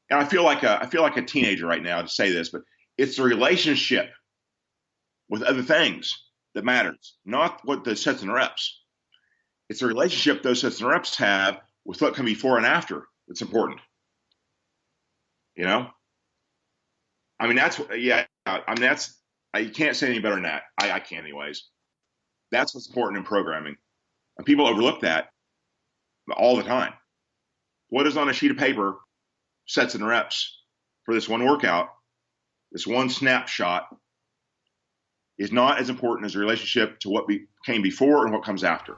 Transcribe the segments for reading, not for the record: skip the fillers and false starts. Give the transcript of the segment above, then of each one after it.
and I feel like a teenager right now to say this, but it's the relationship with other things that matters, not what the sets and reps. It's the relationship those sets and reps have with what come before and after that's important. You know, I mean that's you can't say any better than that. I can't anyways. That's what's important in programming, and people overlook that all the time. What is on a sheet of paper, sets and reps for this one workout, this one snapshot, is not as important as the relationship to what came before and what comes after.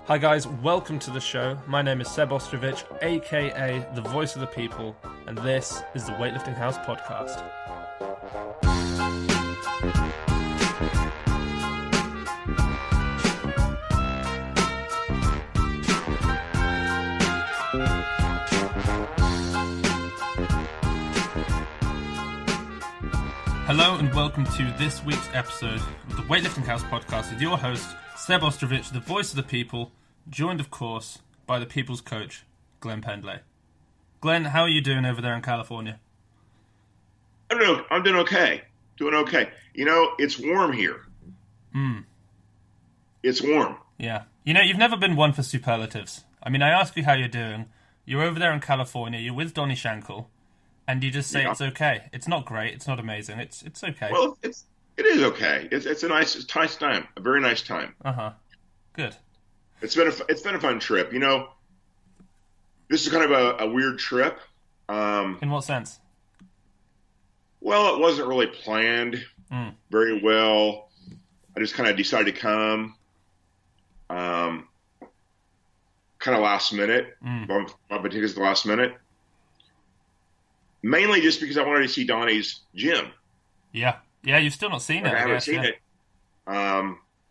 Hi guys, welcome to the show. My name is Seb Ostrovich, aka the Voice of the People, and this is the Weightlifting House podcast. Hello and welcome to this week's episode of the Weightlifting House podcast with your host, Seb Ostrovich, the Voice of the People, joined of course by the People's Coach, Glenn Pendlay. Glenn, how are you doing over there in California? I'm doing okay. Doing okay. You know, it's warm here. It's warm. Yeah. You know, you've never been one for superlatives. I mean, I ask you how you're doing. You're over there in California, you're with Donnie Shankle, and you just say It's okay. It's not great, it's not amazing, it's okay. Well, it is okay. It's a nice time, a very nice time. Good. It's been a fun trip. You know, this is kind of a weird trip. In what sense? Well, it wasn't really planned very well. I just kind of decided to come, kind of last minute. Bought my tickets at the last minute. Mainly just because I wanted to see Donnie's gym. Yeah, you've still not seen it. I haven't seen it.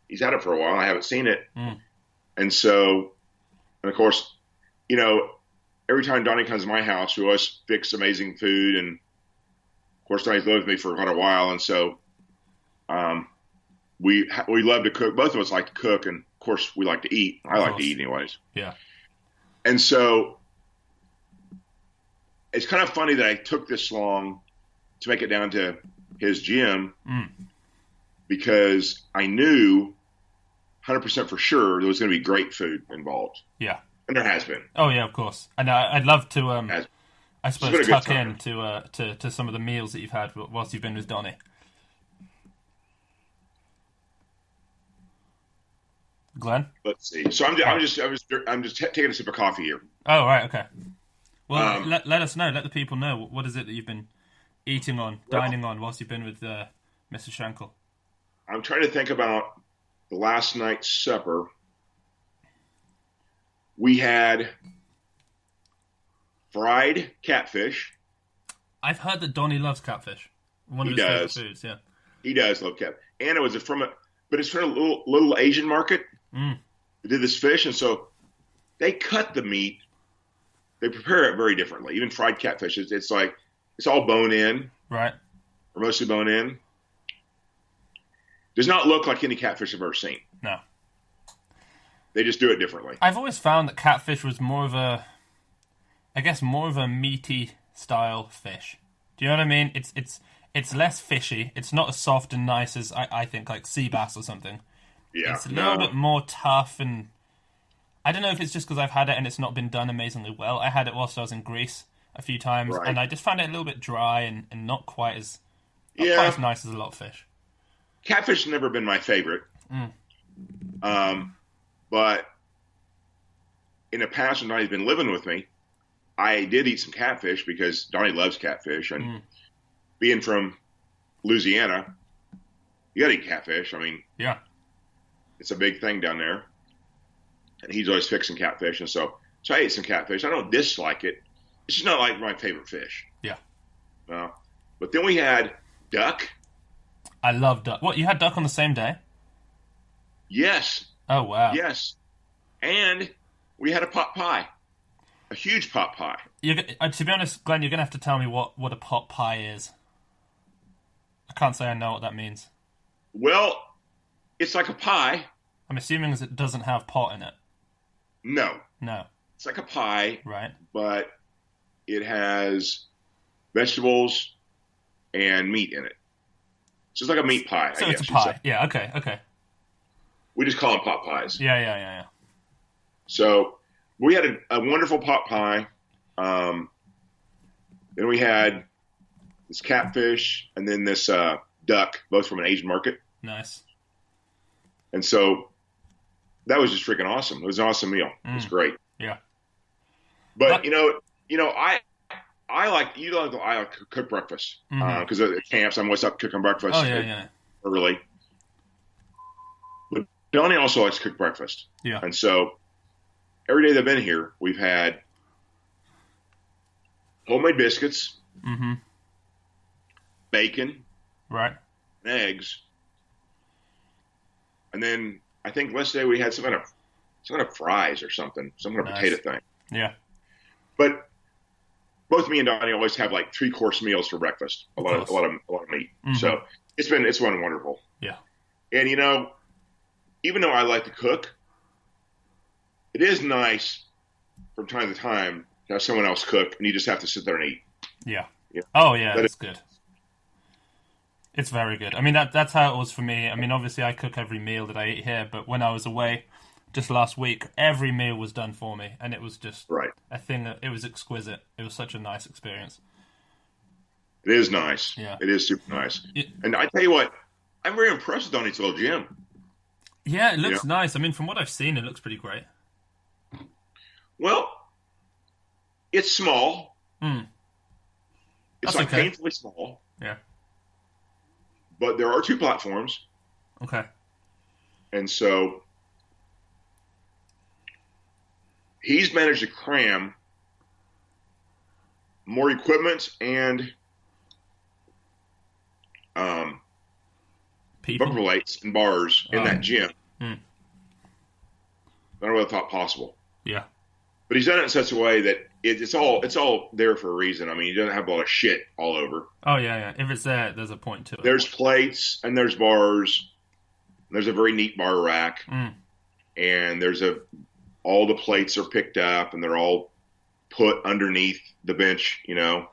He's had it for a while. I haven't seen it. And so, and of course, you know, every time Donnie comes to my house, we always fix amazing food. And of course, Donnie's lived with me for quite a while. And so, we love to cook. Both of us like to cook. And of course, we like to eat. I like to eat anyways. Yeah. And so, it's kind of funny that I took this long to make it down to his gym because I knew 100% for sure there was going to be great food involved. Yeah. And there has been. Oh, yeah, of course. And I'd love to, I suppose, tuck in to some of the meals that you've had whilst you've been with Donnie. Glenn? Let's see. So I'm just taking a sip of coffee here. Oh, right, okay. Well, let us know. Let the people know. What is it that you've been eating on, dining on, whilst you've been with Mr. Shankle? I'm trying to think about the last night's supper. We had fried catfish. I've heard that Donnie loves catfish. One of his favorite foods, yeah. He does love catfish. And it was but it's from a little Asian market. They did this fish, and so they cut the meat. They prepare it very differently. Even fried catfish, it's like it's all bone in, right? Or mostly bone in. Does not look like any catfish I've ever seen. No. They just do it differently. I've always found that catfish was more of a meaty style fish. Do you know what I mean? It's less fishy. It's not as soft and nice as I think like sea bass or something. Yeah. It's a little bit more tough, and I don't know if it's just because I've had it and it's not been done amazingly well. I had it whilst I was in Greece a few times, and I just found it a little bit dry and not quite as nice as a lot of fish. Catfish has never been my favorite. But in the past when Donnie's been living with me, I did eat some catfish because Donnie loves catfish. And being from Louisiana, you got to eat catfish. I mean, yeah, it's a big thing down there. And he's always fixing catfish. And so I ate some catfish. I don't dislike it. It's just not like my favorite fish. Yeah. But then we had duck. I love duck. What, you had duck on the same day? Yes. Oh, wow. Yes. And we had a pot pie. A huge pot pie. To be honest, Glenn, you're going to have to tell me what a pot pie is. I can't say I know what that means. Well, it's like a pie. I'm assuming it doesn't have pot in it. No. No. It's like a pie. Right. But it has vegetables and meat in it. So it's like a meat pie. So I it's a guess you'd say. pie. Yeah. Okay. We just call them pot pies. Yeah. So we had a wonderful pot pie. Then we had this catfish and then this duck, both from an Asian market. Nice. And so that was just freaking awesome. It was an awesome meal. It was great. Yeah. But I like to cook breakfast because at camps I'm always up cooking breakfast. Oh yeah. Early. But Donnie also likes to cook breakfast. Yeah. And so every day they've been here, we've had homemade biscuits, bacon, right, and eggs, and then I think yesterday we had some kind of fries or something, some kind of potato thing. Yeah. But both me and Donnie always have like 3-course meals for breakfast. A lot of meat. So it's been wonderful. Yeah. And even though I like to cook, it is nice from time to time to have someone else cook and you just have to sit there and eat. Yeah. Oh yeah, it's good. It's very good. I mean, that's how it was for me. I mean, obviously I cook every meal that I eat here, but when I was away just last week, every meal was done for me, and it was just a thing that it was exquisite. It was such a nice experience. It is nice. Yeah. It is super nice. And I tell you what, I'm very impressed with Donnie's little gym. Yeah, it looks nice. I mean, from what I've seen, it looks pretty great. Well, it's small. It's That's okay. painfully small. Yeah. But there are 2 platforms. Okay. And so he's managed to cram more equipment and bumper weights and bars in that gym. I don't know what I thought possible. Yeah. But he's done it in such a way that it's all there for a reason. I mean, he doesn't have a lot of shit all over. Oh yeah. If it's there, there's a point to it. There's plates and there's bars. There's a very neat bar rack, and all the plates are picked up and they're all put underneath the bench, the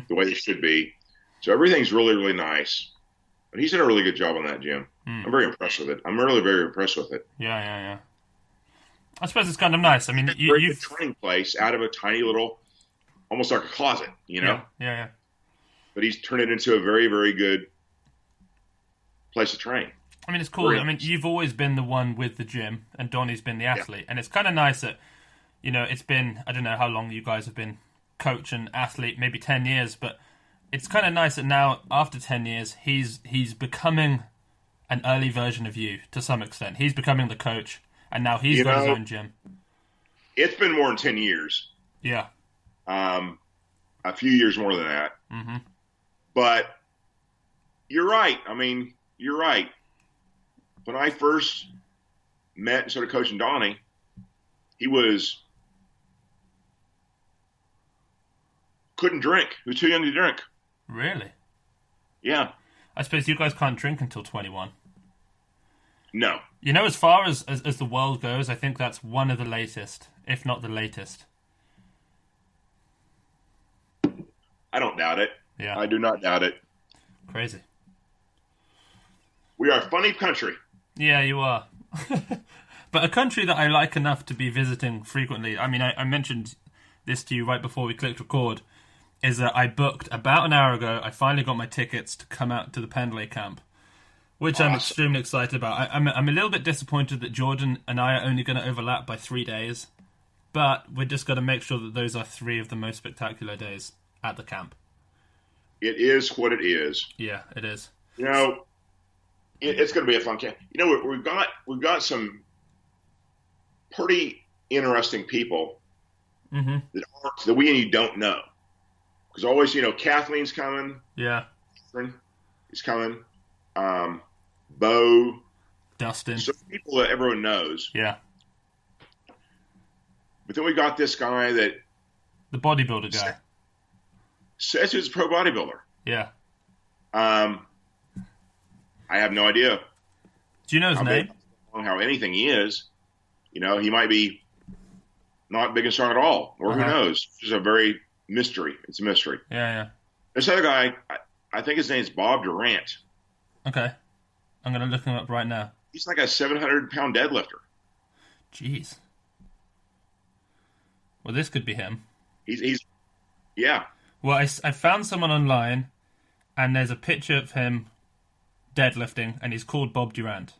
way they should be. So everything's really, really nice. But he's done a really good job on that gym. I'm very impressed with it. I'm really very impressed with it. Yeah. I suppose it's kind of nice. I mean, you've a training place out of a tiny little, almost like a closet, Yeah. But he's turned it into a very, very good place to train. I mean, it's cool. I mean, you've always been the one with the gym, and Donnie's been the athlete. And it's kind of nice that, it's been, I don't know how long you guys have been coach and athlete, maybe 10 years, but it's kind of nice that now, after 10 years, he's becoming an early version of you, to some extent. He's becoming the coach, and now he's got his own gym. It's been more than 10 years. Yeah. A few years more than that. But you're right. I mean, you're right. When I first met and started coaching Donnie, he couldn't drink. He was too young to drink. Really? Yeah. I suppose you guys can't drink until 21. No. As far as the world goes, I think that's one of the latest, if not the latest. I don't doubt it. Yeah. I do not doubt it. Crazy. We are a funny country. Yeah, you are. But a country that I like enough to be visiting frequently. I mean, I mentioned this to you right before we clicked record, is that I booked about an hour ago. I finally got my tickets to come out to the Pendlay camp, which I'm extremely excited about. I'm a little bit disappointed that Jordan and I are only going to overlap by 3 days, but we're just going to make sure that those are 3 of the most spectacular days at the camp. It is what it is. Yeah, it is. It's going to be a fun camp. We've got some pretty interesting people that we and you don't know. Because always, Kathleen's coming. Yeah. He's coming. Bo. Dustin. Some people that everyone knows. Yeah. But then we got this guy that... The bodybuilder guy. Says he's a pro bodybuilder. Yeah. I have no idea. Do you know his name? How anything he is. He might be not big and strong at all. Or who knows. He's a very mystery. It's a mystery. Yeah. This other guy, I think his name's Bob Durant. Okay. I'm going to look him up right now. He's like a 700-pound deadlifter. Jeez. Well, this could be him. Yeah. Well, I found someone online, and there's a picture of him deadlifting, and he's called Bob Durant.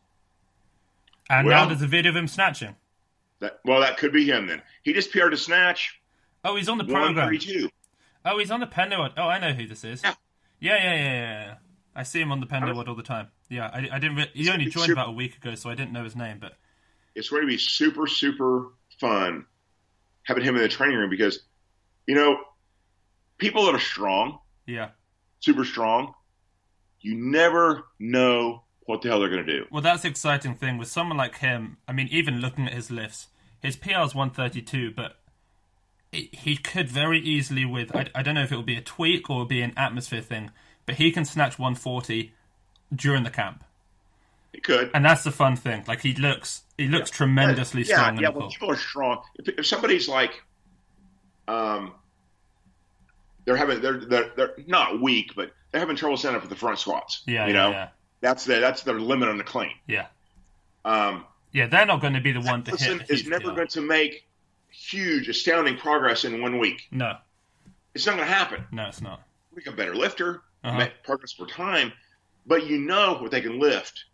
And now there's a video of him snatching. That could be him then. He just PR'd a snatch. Oh, he's on the program. 132. Oh, he's on the Pendo. Oh, I know who this is. Yeah. I see him on the Pendo all the time. Yeah, I didn't. He only joined about a week ago, so I didn't know his name. But it's going to be super, super fun having him in the training room because, people that are strong, super strong, you never know what the hell they're going to do. Well, that's the exciting thing with someone like him. I mean, even looking at his lifts, his PR is 132, but he could very easily I don't know if it will be a tweak or be an atmosphere thing, but he can snatch 140 during the camp. He could. And that's the fun thing. Like, he looks tremendously strong. Yeah, when people are strong, if somebody's like, they're not weak, but they're having trouble standing up for the front squats. Yeah. That's their limit on the clean. Yeah. They're not going to be the one to hit. Is never going to make huge, astounding progress in 1 week. No. It's not going to happen. No, it's not. Make a better lifter, make progress for time, but you know what they can lift.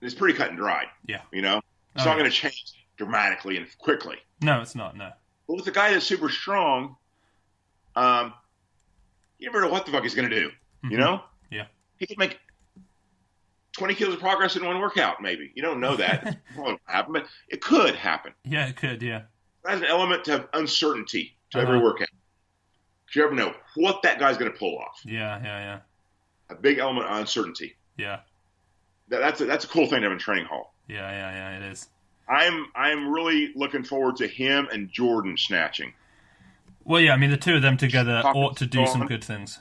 It's pretty cut and dried. Yeah. It's not going to change dramatically and quickly. No, it's not, no. But with a guy that's super strong, you never know what the fuck he's going to do, Yeah. He could make 20 kilos of progress in one workout, maybe. You don't know that. It probably won't happen, but it could happen. Yeah, it could, yeah. There's an element of uncertainty to every workout. You never know what that guy's going to pull off. Yeah. A big element of uncertainty. Yeah. That's a cool thing to have in training hall. Yeah, it is. I'm really looking forward to him and Jordan snatching. Well, yeah, I mean, the two of them together ought to do some good things.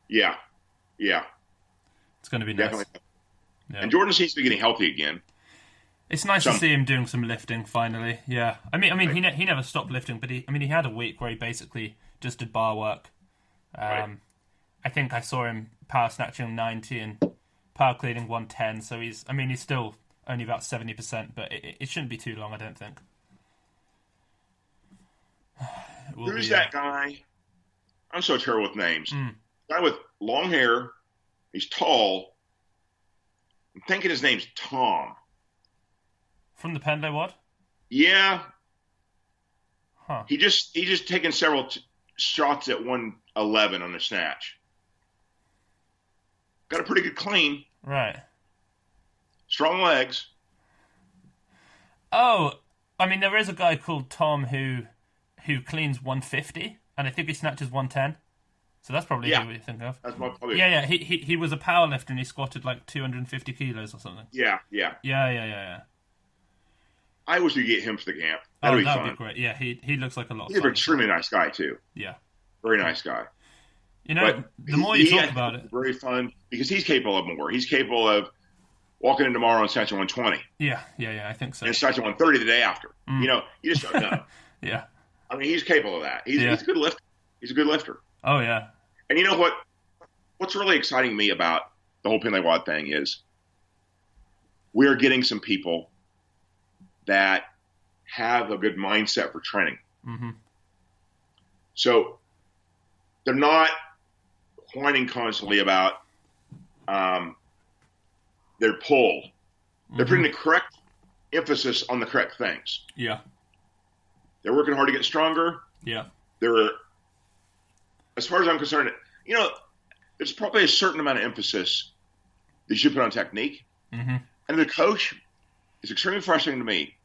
Yeah. It's going to be nice. Definitely. Yeah. And Jordan seems to be getting healthy again. It's nice to see him doing some lifting finally. Yeah, I mean, he never stopped lifting, but he had a week where he basically just did bar work. I think I saw him power snatching 90 and power cleaning 110. So he's still only about 70%, but it shouldn't be too long, I don't think. Who's that guy? I'm so terrible with names. Guy with long hair. He's tall. I'm thinking his name's Tom. From the Pendo what? Yeah. Huh. He just taken several shots at 111 on the snatch. Got a pretty good clean. Right. Strong legs. Oh, I mean, there is a guy called Tom who cleans 150, and I think he snatches 110. So that's probably who you think of. That's probably. Yeah. He was a powerlifter and he squatted like 250 kilos or something. Yeah. Yeah. I wish we could get him for the camp. That'd be fun. That'd be great. Yeah, he looks like a lot of fun. He's an extremely nice guy too. Yeah. Very nice guy. The more you talk about it, very fun because he's capable of more. He's capable of walking in tomorrow and snatching 120. Yeah, I think so. And snatching 130 the day after. You just don't know. Yeah. I mean, he's capable of that. He's a good lifter. He's a good lifter. Oh yeah. And you know what? What's really exciting me about the whole Pendlay WOD thing is we are getting some people that have a good mindset for training. Mm-hmm. So they're not whining constantly about their pull. They're putting the correct emphasis on the correct things. Yeah. They're working hard to get stronger. Yeah. They're, as far as I'm concerned, there's probably a certain amount of emphasis that you should put on technique. Mm-hmm. And the coach, it's extremely frustrating to me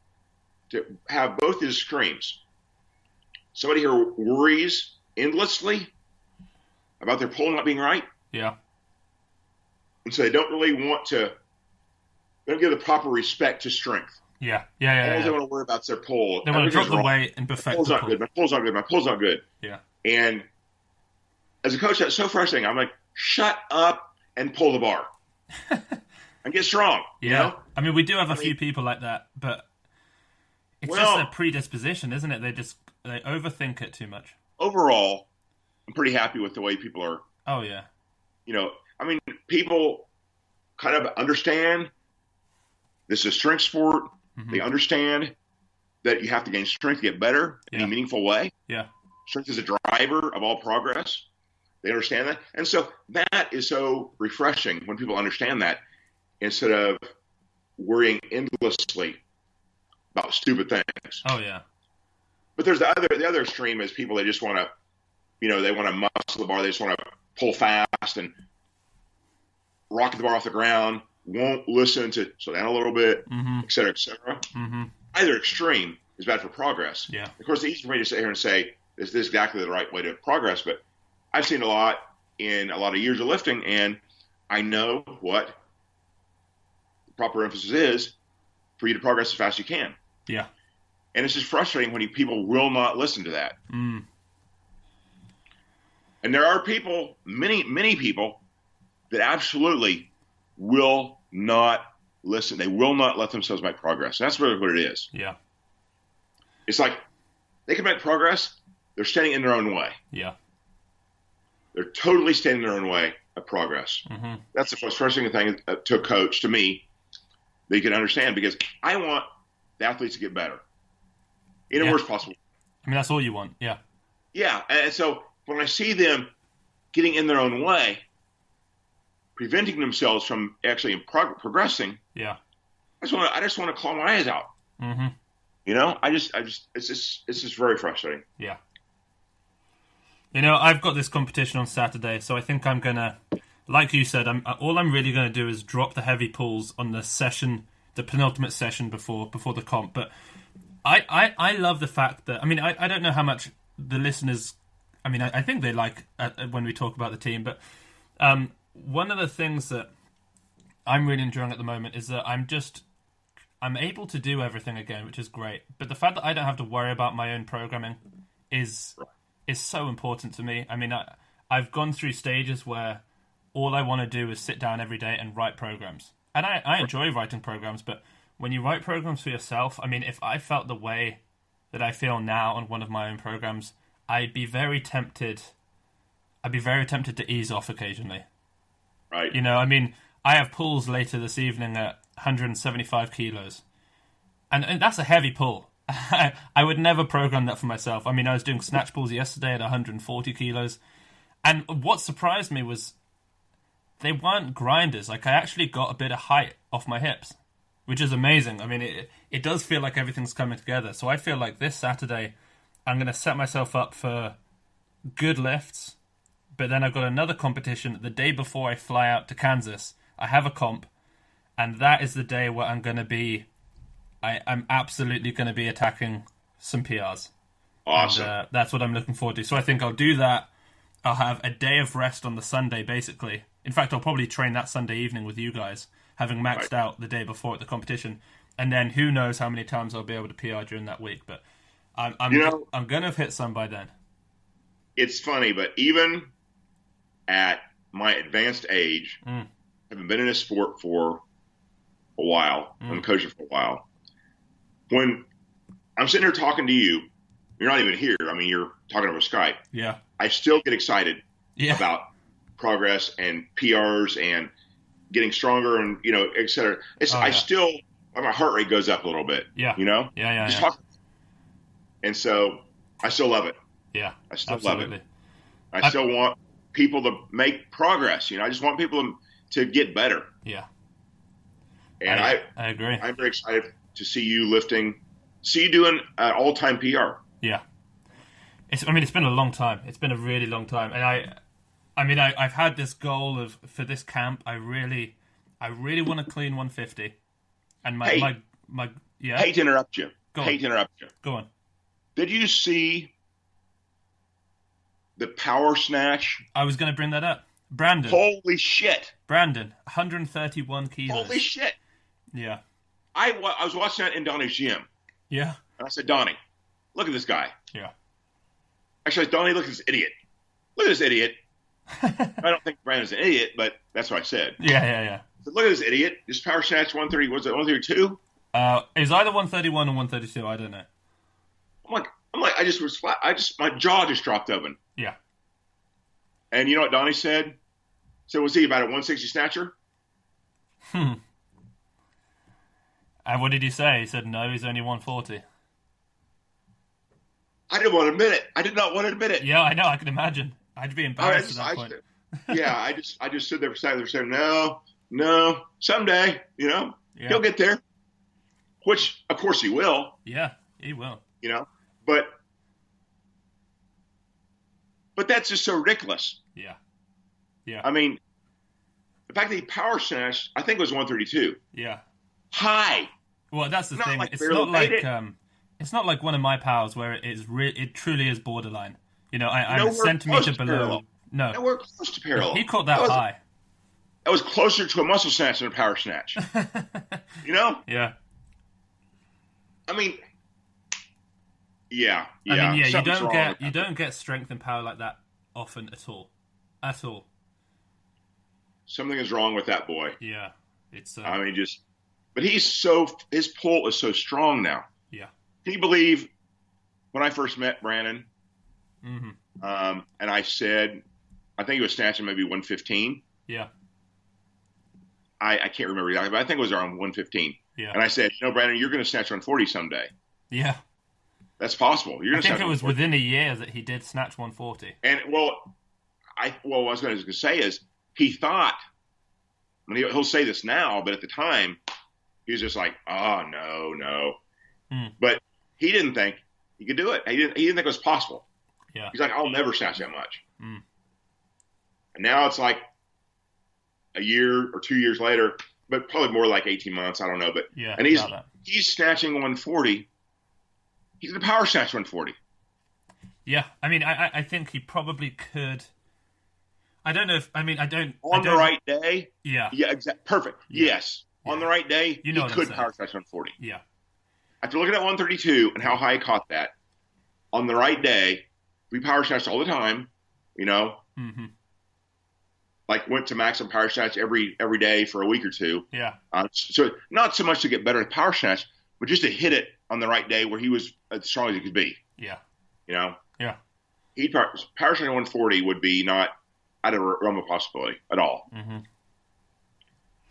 to have both his extremes. Somebody who worries endlessly about their pull not being right. Yeah. And so they don't really they don't give the proper respect to strength. Yeah. All they want to worry about is their pull. They want to drop the weight and perfect the pull. My pull's not good. Yeah. And as a coach, that's so frustrating. I'm like, shut up and pull the bar. And get strong. Yeah. I mean, we do have a few people like that, but it's just a predisposition, isn't it? They overthink it too much. overall, I'm pretty happy with the way people are. Oh yeah. I mean, people kind of understand this is a strength sport. Mm-hmm. They understand that you have to gain strength to get better in a meaningful way. Yeah. Strength is a driver of all progress. They understand that. And so that is so refreshing when people understand that instead of worrying endlessly about stupid things. Oh, yeah. But there's the other extreme is people, they just want to, they want to muscle the bar. They just want to pull fast and rocket the bar off the ground, won't listen to slow down a little bit, et cetera, et cetera. Mm-hmm. Either extreme is bad for progress. Yeah. Of course, it's easy for me to sit here and say, is this exactly the right way to progress? But I've seen a lot in a lot of years of lifting, and I know what the proper emphasis is for you to progress as fast as you can. Yeah. And it's just frustrating when people will not listen to that. Mm. And there are people, many people, that absolutely will not listen. They will not let themselves make progress. That's really what it is. Yeah. It's like they can make progress. They're standing in their own way. Yeah. They're totally standing in their own way of progress. Mm-hmm. That's the most frustrating thing to a coach, to me, that you can understand, because I want the athletes to get better in the worst possible. I mean, that's all you want. Yeah. Yeah. And so when I see them getting in their own way, preventing themselves from actually progressing, yeah, I just want to claw my eyes out. Mm-hmm. It's just very frustrating. Yeah. I've got this competition on Saturday, so I think I'm gonna, like you said, all I'm really gonna do is drop the heavy pulls on the penultimate session before the comp. But I love the fact that, I don't know how much the listeners, I think they like when we talk about the team, but one of the things that I'm really enjoying at the moment is that I'm able to do everything again, which is great. But the fact that I don't have to worry about my own programming is so important to me. I've gone through stages where all I want to do is sit down every day and write programs. And I enjoy writing programs, but when you write programs for yourself, if I felt the way that I feel now on one of my own programs, I'd be very tempted to ease off occasionally. Right. I have pulls later this evening at 175 kilos. And that's a heavy pull. I would never program that for myself. I was doing snatch pulls yesterday at 140 kilos. And what surprised me was they weren't grinders. I actually got a bit of height off my hips, which is amazing. It does feel like everything's coming together. So I feel like this Saturday, I'm going to set myself up for good lifts. But then I've got another competition the day before I fly out to Kansas. I have a comp, and that is the day where I'm absolutely going to be attacking some PRs. Awesome. And, that's what I'm looking forward to. So I think I'll do that. I'll have a day of rest on the Sunday, basically. In fact, I'll probably train that Sunday evening with you guys, having maxed out the day before at the competition. And then who knows how many times I'll be able to PR during that week. But I'm going to have hit some by then. It's funny, but even at my advanced age, having been in a sport for a while, I'm coaching for a while, when I'm sitting here talking to you, you're not even here. You're talking over Skype. Yeah. I still get excited about progress and PRs and getting stronger and, et cetera. My heart rate goes up a little bit. Yeah. Yeah. And so I still love it. Yeah. I still absolutely. love it. I still want people to make progress. I just want people to get better. Yeah. And I agree. I'm very excited to see you doing an all-time PR. Yeah. It's been a long time. It's been a really long time. And I've had this goal for this camp. I really want to clean 150. And my Hate to interrupt you. Go on. Did you see the power snatch? I was going to bring that up. Brandon. Holy shit. Brandon, 131 kilos. Holy shit. Yeah. I was watching that in Donnie's gym. Yeah. And I said, Donnie, look at this guy. Yeah. Actually, Donnie, look at this idiot. Look at this idiot. I don't think Brandon's an idiot, but that's what I said. Yeah. So look at this idiot. This power snatch 130, was it 132? It was either 131 or 132. I don't know. I'm like, I'm like, I just was flat. My jaw just dropped open. Yeah. And you know what Donnie said? So was he about a 160 snatcher? And what did he say? He said, no, he's only 140. I didn't want to admit it. I did not want to admit it. Yeah, I know. I can imagine. I'd be embarrassed at that point. I just stood there for a second. There saying, no, someday, he'll get there. Which, of course, he will. Yeah, he will. But that's just so ridiculous. Yeah. Yeah. I mean, the fact that he power snatched, I think it was 132. Yeah. High. Well, that's the thing. Like it's not like one of my powers where it truly is borderline. I'm a centimeter below. Nowhere close to parallel. He caught that high. That was closer to a muscle snatch than a power snatch. Yeah. I mean, yeah. You don't get strength and power like that often at all. Something is wrong with that boy. Yeah, it's. But his pull is so strong now. Yeah. Can you believe when I first met Brandon? Mm-hmm. And I said, I think he was snatching maybe 115. Yeah. I can't remember exactly, but I think it was around 115. Yeah. And I said, Brandon, you're going to snatch 140 someday. Yeah. That's possible. I think it was within a year that he did snatch 140. And what I was going to say is he thought, he'll say this now, but at the time he was just like, oh, no. But he didn't think he could do it. He didn't think it was possible. Yeah. He's like, I'll never snatch that much. And now it's like a year or 2 years later, but probably more like 18 months. I don't know. But yeah, and he's snatching 140. He's going to power snatch 140. Yeah. I mean, I think he probably could. I don't know if, I don't. On the right day? Yeah. Yeah, exactly. Perfect. Yeah. Yes. Yeah. On the right day, he could power snatch 140. Yeah. After looking at 132 and how high he caught that, on the right day, we power snatched all the time, Mm-hmm. Like went to maximum power snatch every day for a week or two. Yeah. So not so much to get better at power snatch, but just to hit it on the right day where he was as strong as he could be. Yeah. Yeah. Power snatch 140 would be not out of the realm of possibility at all. Mm-hmm.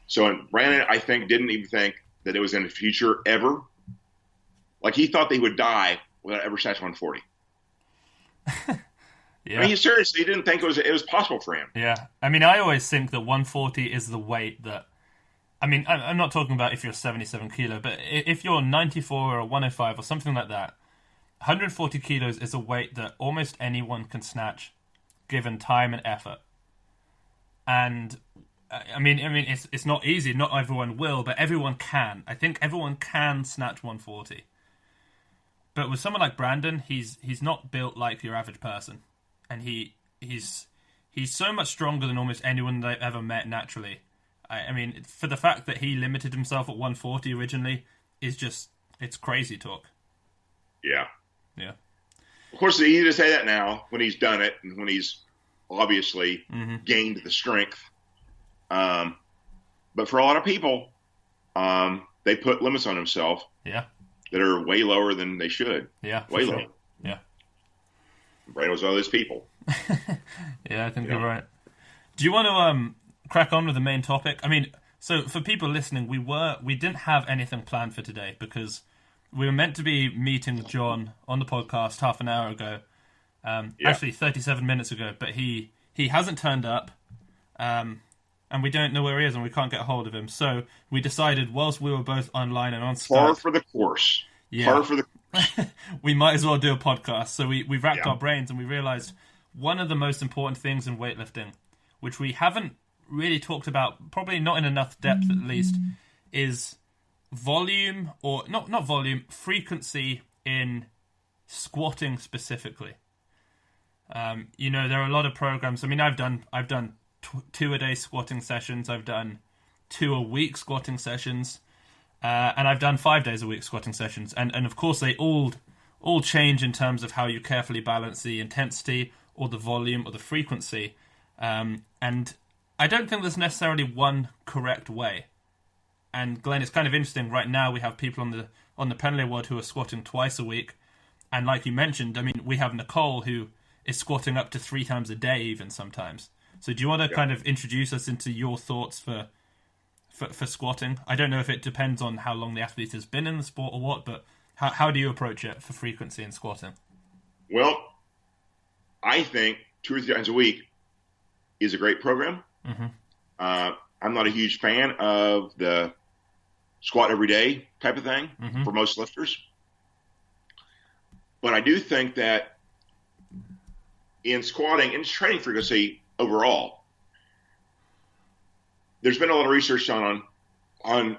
So Brandon, I think, didn't even think that it was in the future ever. Like he thought they would die without ever snatching 140. Yeah. I mean, he seriously didn't think it was possible for him. Yeah. I mean, I always think that 140 is the weight that. I mean, I'm not talking about if you're 77 kilo, but if you're 94 or 105 or something like that, 140 kilos is a weight that almost anyone can snatch, given time and effort. And I mean, it's not easy. Not everyone will, but everyone can. I think everyone can snatch 140. But with someone like Brandon, he's not built like your average person, and he's so much stronger than almost anyone that I've ever met naturally. I mean, for the fact that he limited himself at 140 originally is just, it's crazy talk. Yeah. Yeah. Of course, it's easy to say that now when he's done it and when he's obviously gained the strength. But for a lot of people, they put limits on themselves. Yeah. That are way lower than they should. Yeah. Way lower. Yeah. Brandon was one of those people. Yeah, I think you're right. Do you want to crack on with the main topic? I mean, so for people listening, we didn't have anything planned for today because we were meant to be meeting John on the podcast half an hour ago. Actually 37 minutes ago, but he hasn't turned up. And we don't know where he is and we can't get a hold of him. So we decided whilst we were both online and on Skype... Par for the course. Yeah. Par for the we might as well do a podcast. So we racked our brains and we realized one of the most important things in weightlifting, which we haven't really talked about, probably not in enough depth at least, is volume, or not volume, frequency in squatting specifically. There are a lot of programs. I mean, I've done 2-a-day squatting sessions. I've done 2-a-week squatting sessions. And I've done 5 days a week squatting sessions. And of course, they all change in terms of how you carefully balance the intensity or the volume or the frequency. And I don't think there's necessarily one correct way. And Glenn, it's kind of interesting. Right now, we have people on the penalty ward who are squatting twice a week. And like you mentioned, I mean, we have Nicole who is squatting up to 3 times a day even sometimes. So do you want to kind of introduce us into your thoughts for squatting? I don't know if it depends on how long the athlete has been in the sport or what, but how do you approach it for frequency in squatting? Well, I think 2 or 3 times a week is a great program. Mm-hmm. I'm not a huge fan of the squat every day type of thing for most lifters. But I do think that in squatting and training frequency overall, there's been a lot of research done on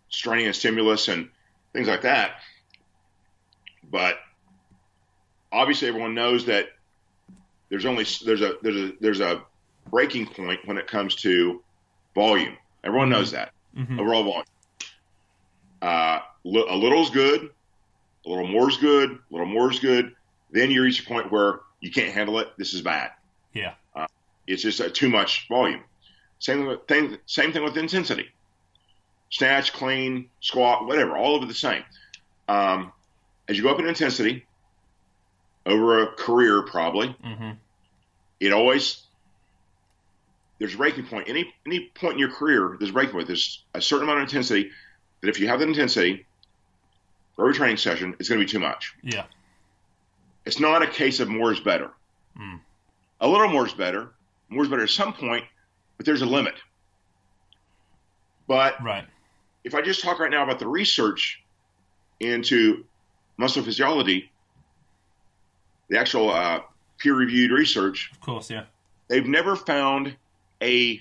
straining and stimulus and things like that. But obviously everyone knows that there's a breaking point when it comes to volume. Everyone knows that. Overall volume. A little is good, a little more is good, a little more is good. Then you reach a point where you can't handle it. This is bad. Yeah. It's just too much volume. Same thing with intensity. Snatch, clean, squat, whatever, all of it the same. As you go up in intensity over a career, probably, there's a breaking point. Any point in your career, there's a breaking point. There's a certain amount of intensity that if you have that intensity for every training session, it's going to be too much. Yeah. It's not a case of more is better. A little more is better. More is better at some point, but there's a limit. But if I just talk right now about the research into muscle physiology, the actual peer-reviewed research, of course, yeah, they've never found a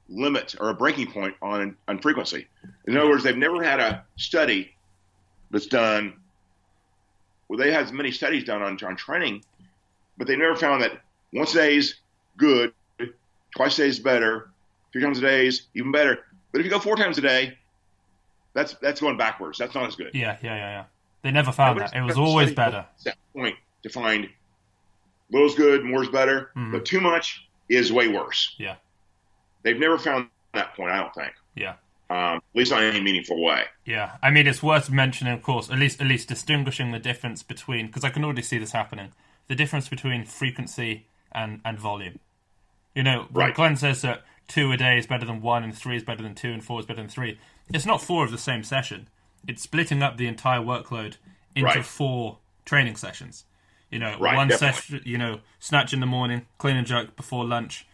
limit or a breaking point on frequency. In other words, they've never had a study that's done. Well, they have many studies done on training, but they never found that once a day is good, twice a day is better, 3 times a day is even better. But if you go 4 times a day, that's going backwards. That's not as good. Yeah. They never found that. It was always better. That point to find little is good, more is better, but too much is way worse. Yeah. They've never found that point, I don't think. Yeah. At least not in any meaningful way. Yeah. I mean, it's worth mentioning, of course, at least distinguishing the difference between, because I can already see this happening, the difference between frequency and volume. You know, when Glenn says that 2 a day is better than 1 and 3 is better than 2 and 4 is better than 3, it's not 4 of the same session. It's splitting up the entire workload into 4 training sessions. You know, one session, snatch in the morning, clean and jerk before lunch,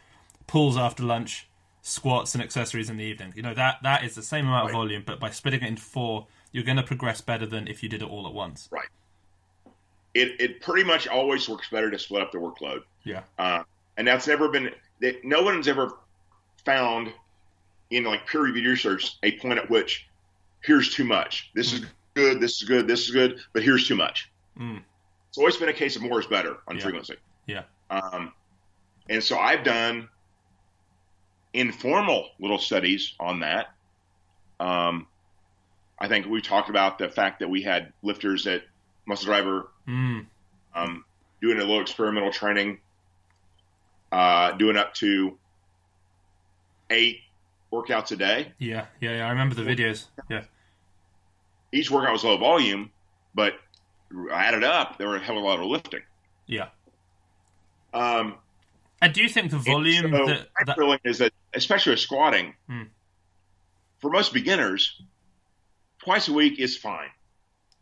pulls after lunch, squats and accessories in the evening. You know, that is the same amount of volume, but by splitting it into 4, you're going to progress better than if you did it all at once. Right. It pretty much always works better to split up the workload. Yeah. And that's never been, no one's ever found in like peer-reviewed research a point at which here's too much. This is good, this is good, this is good, but here's too much. It's always been a case of more is better on frequency. Yeah. And so I've done informal little studies on that. I think we talked about the fact that we had lifters at Muscle Driver doing a little experimental training, doing up to 8 workouts a day. Yeah. I remember the videos. Yeah. Each workout was low volume, but added up, there were a hell of a lot of lifting. Yeah. I do think the volume my feeling is that, especially with squatting, for most beginners, twice a week is fine.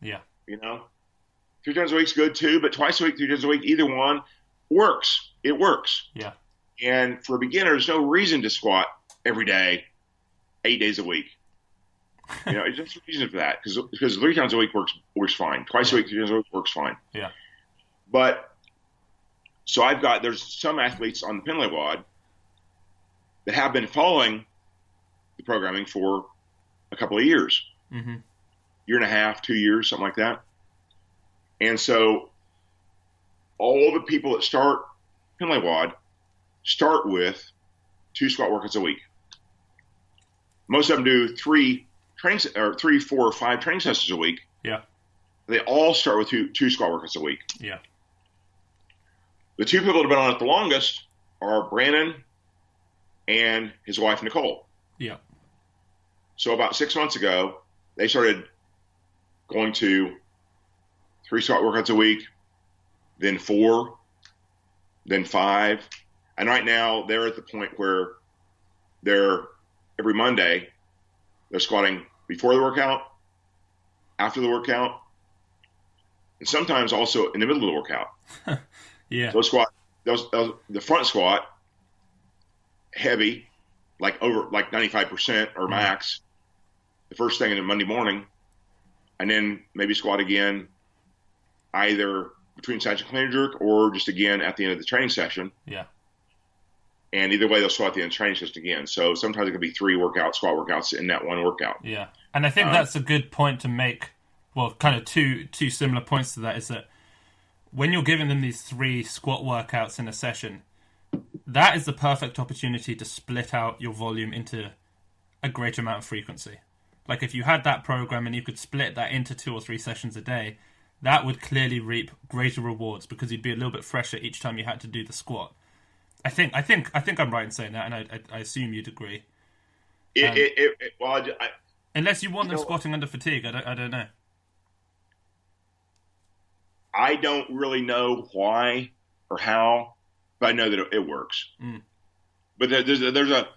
Yeah. 3 times a week is good too, but twice a week, 3 times a week, either one works. It works. Yeah. And for beginners, no reason to squat every day, 8 days a week. There's just a reason for that because 3 times a week works fine. Twice a week, 3 times a week works fine. Yeah. But so there's some athletes on the Pendlay WOD that have been following the programming for a couple of years, year and a half, 2 years, something like that. And so all the people that start Pendlay WOD start with 2 squat workouts a week. Most of them do 3, 4, or 5 training sessions a week. Yeah. They all start with two squat workouts a week. Yeah. The 2 people that have been on it the longest are Brandon and his wife, Nicole. Yeah. So about 6 months ago, they started going to 3 squat workouts a week, then 4, then 5. And right now they're at the point where every Monday they're squatting before the workout, after the workout, and sometimes also in the middle of the workout. Yeah. The front squat, heavy, like 95% or max, the first thing in the Monday morning, and then maybe squat again, either between snatch and clean and jerk, or just again at the end of the training session. Yeah. And either way, they'll squat at the end of the training session again. So sometimes it could be 3 squat workouts in that one workout. Yeah. And I think that's a good point to make. Well, kind of two similar points to that is that when you're giving them these 3 squat workouts in a session, that is the perfect opportunity to split out your volume into a greater amount of frequency. Like if you had that program and you could split that into 2 or 3 sessions a day, that would clearly reap greater rewards because you'd be a little bit fresher each time you had to do the squat. I think I'm right in saying that, and I assume you'd agree. Unless you want them squatting under fatigue, I don't know. I don't really know why or how, but I know that it works. But there's a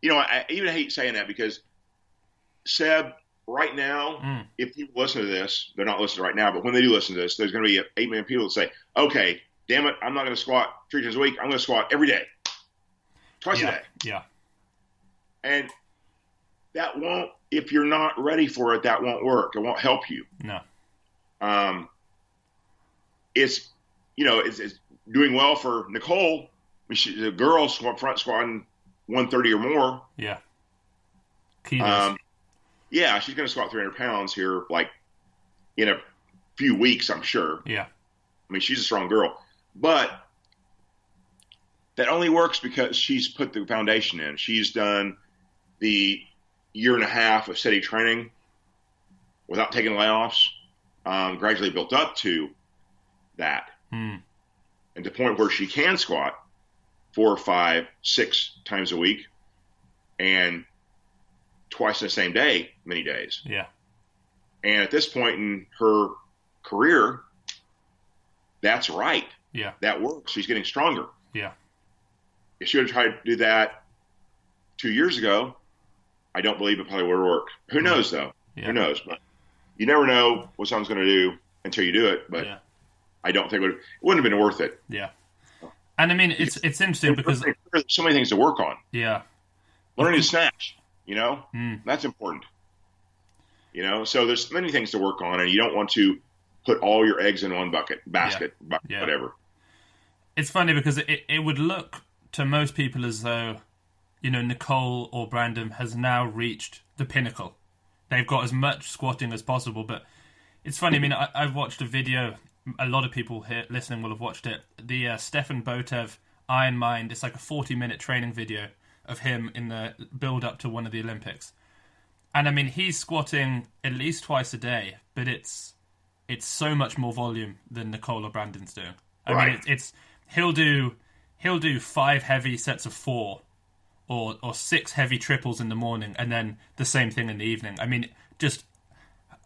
I even hate saying that because Seb, right now, if people listen to this, they're not listening right now, but when they do listen to this, there's going to be 8 million people that say, okay, damn it, I'm not going to squat 3 times a week. I'm going to squat every day, twice a day. Yeah. And that won't, if you're not ready for it, that won't work. It won't help you. No. It's doing well for Nicole. The girl front squatting 130 or more. Yeah. Kilos. Yeah, she's going to squat 300 pounds here, like in a few weeks, I'm sure. Yeah. I mean, she's a strong girl, but that only works because she's put the foundation in. She's done the 1.5 years of steady training without taking layoffs, gradually built up to that. And to the point where she can squat 4, 5, 6 times a week and twice in the same day, many days. Yeah. And at this point in her career, that's right. Yeah. That works. She's getting stronger. Yeah. If she would have tried to do that 2 years ago, I don't believe it probably would have worked. Who knows, though? Yeah. Who knows? But you never know what someone's going to do until you do it. But I don't think it wouldn't have been worth it. Yeah. And I mean, it's interesting because there's so many things to work on. Yeah. Learning to snatch, that's important. So there's many things to work on, and you don't want to put all your eggs in one basket, whatever. It's funny because it would look to most people as though, Nicole or Brandon has now reached the pinnacle. They've got as much squatting as possible, but it's funny. I mean, I've watched a video. A lot of people here listening will have watched it. The Stefan Botev Iron Mind. It's like a 40-minute training video of him in the build-up to one of the Olympics. And I mean, he's squatting at least twice a day, but it's so much more volume than Nicole or Brandon's doing. I mean, it's he'll do 5 heavy sets of 4, or 6 heavy triples in the morning, and then the same thing in the evening. I mean, just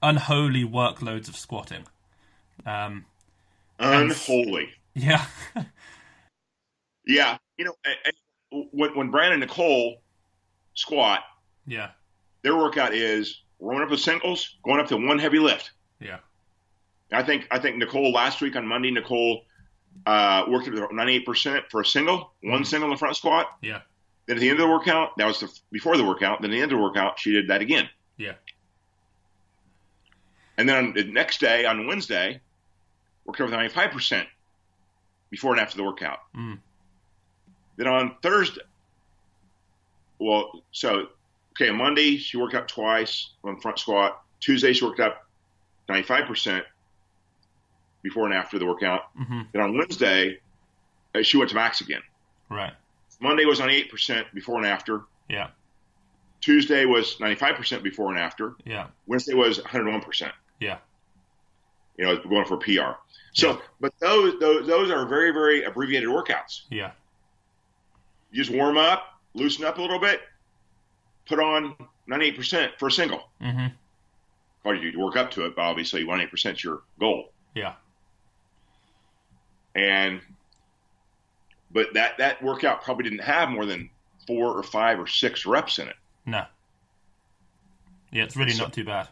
unholy workloads of squatting. Unholy. Yeah. Yeah. When Brandon and Nicole squat, their workout is warming up with singles, going up to 1 heavy lift. Yeah. I think Nicole last week on Monday, worked at 98% for a single, 1 single in the front squat. Yeah. Then at the end of the workout, that was before the workout. Then at the end of the workout, she did that again. Yeah. And then the next day, on Wednesday, worked over 95% before and after the workout. Then on Thursday, on Monday, she worked out twice on front squat. Tuesday, she worked up 95% before and after the workout. Then on Wednesday, she went to max again. Right. Monday was 98% before and after. Yeah. Tuesday was 95% before and after. Yeah. Wednesday was 101%. Yeah. Going for PR. So, but those are very, very abbreviated workouts. Yeah. You just warm up, loosen up a little bit, put on 98% for a single. Or you work up to it, but obviously 98% is your goal. Yeah. But that workout probably didn't have more than 4 or 5 or 6 reps in it. No. Yeah, it's really not too bad.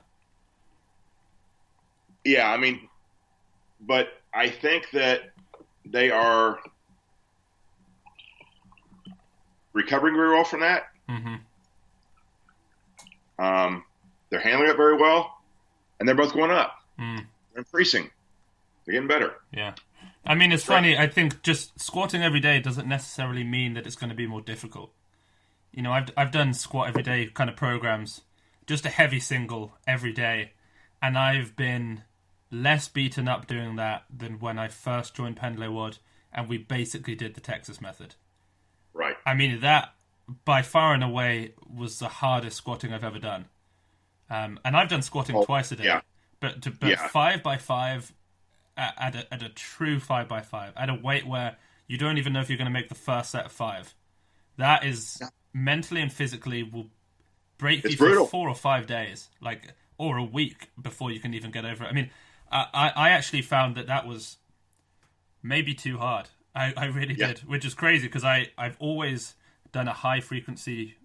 Yeah, I mean, but I think that they are recovering very well from that. Mm-hmm. They're handling it very well, and they're both going up. Mm. They're increasing. They're getting better. Yeah. I mean, it's funny. I think just squatting every day doesn't necessarily mean that it's going to be more difficult. You know, I've done squat every day kind of programs, just a heavy single every day, and I've been less beaten up doing that than when I first joined Pendlay Wad, and we basically did the Texas method. Right. I mean, that by far and away was the hardest squatting I've ever done. And I've done squatting twice a day, yeah. but 5x5 at a true 5x5 at a weight where you don't even know if you're going to make the first set of 5. That is mentally and physically will break you for 4 or 5 days, or a week before you can even get over it. I mean, I actually found that was maybe too hard. I really did, which is crazy because I've always done a high frequency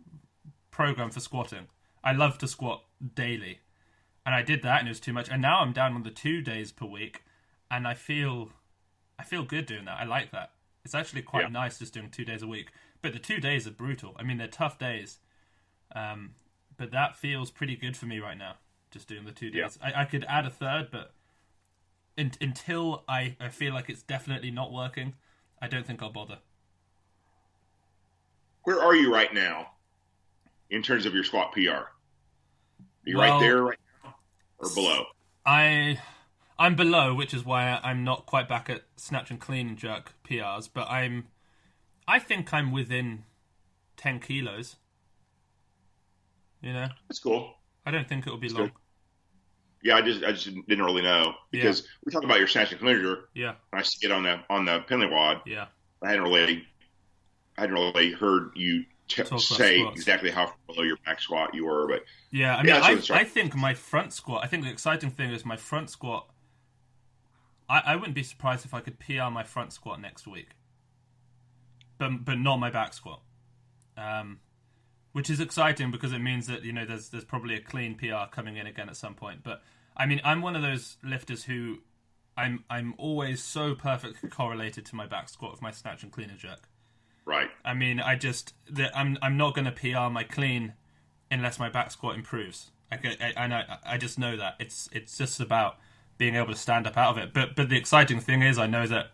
program for squatting. I love to squat daily, and I did that, and it was too much. And now I'm down on the 2 days per week, and I feel good doing that. I like that. It's actually quite nice just doing 2 days a week. But the 2 days are brutal. I mean, they're tough days, but that feels pretty good for me right now. Just doing the 2 days. I could add a third, but until I feel like it's definitely not working, I don't think I'll bother. Where are you right now in terms of your squat PR? Are you right there right now or below? I'm below, which is why I'm not quite back at snatch and clean and jerk PRs, but I think I'm within 10 kilos. You know? That's cool. I don't think it'll be long. Good. Yeah, I just didn't really know because we talk about your snatch and clean and jerk. Yeah. I see it on the Pendlay Wad. Yeah. I hadn't really heard you say exactly how below your back squat you were, but yeah, I mean, I think my front squat. I think the exciting thing is my front squat. I wouldn't be surprised if I could PR my front squat next week, but not my back squat, which is exciting because it means that there's probably a clean PR coming in again at some point. But I mean, I'm one of those lifters who I'm always so perfectly correlated to my back squat with my snatch and clean and jerk. Right. I mean, I'm not going to PR my clean unless my back squat improves. I just know that it's just about being able to stand up out of it. But the exciting thing is, I know that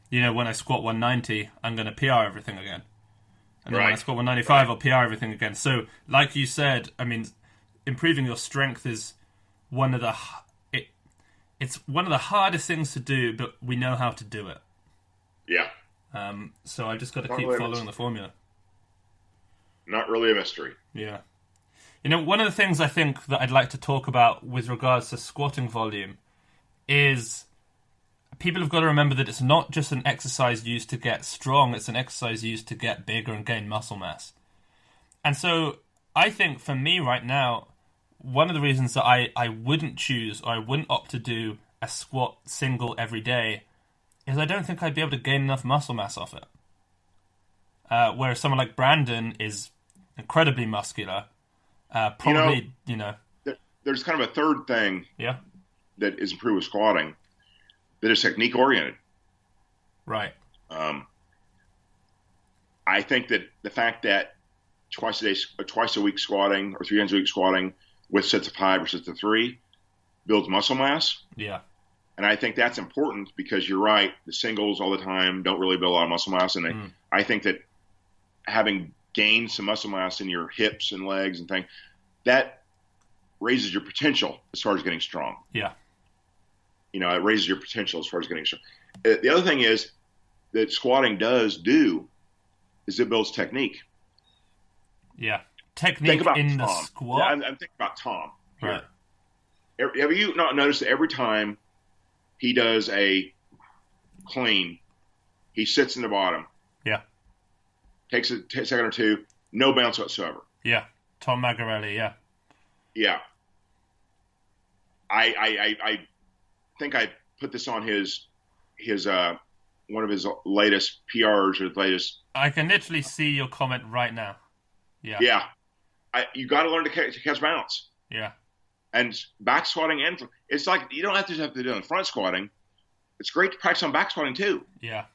when I squat 190, I'm going to PR everything again, and then when I squat 195, I'll PR everything again. So, like you said, I mean, improving your strength is one of the hardest things to do, but we know how to do it. Yeah. So I just got to keep following the formula. Not really a mystery. Yeah. One of the things I think that I'd like to talk about with regards to squatting volume is people have got to remember that it's not just an exercise used to get strong, it's an exercise used to get bigger and gain muscle mass. And so I think for me right now, one of the reasons that I wouldn't choose or I wouldn't opt to do a squat single every day is I don't think I'd be able to gain enough muscle mass off it. Whereas someone like Brandon is incredibly muscular. Probably, There's kind of a third thing that is improved with squatting that is technique oriented. Right. I think that the fact that twice a week squatting or 3 times a week squatting with sets of 5 or sets of 3 builds muscle mass. Yeah. And I think that's important because you're right. The singles all the time don't really build a lot of muscle mass. And I think that having gained some muscle mass in your hips and legs and things, that raises your potential as far as getting strong. Yeah. It raises your potential as far as getting strong. The other thing is that squatting is it builds technique. Yeah. Technique in the squat? Yeah, I'm thinking about Tom here. Right. Have you not noticed that every time he does a clean, he sits in the bottom. Yeah. Takes a second or two, no bounce whatsoever. Yeah. Tom Magarelli, yeah. Yeah. I think I put this on his one of his latest PRs or latest. I can literally see your comment right now. Yeah. Yeah. You got to learn to catch balance. Yeah. And back squatting, and it's like you don't have to do it on front squatting. It's great to practice on back squatting too. Yeah.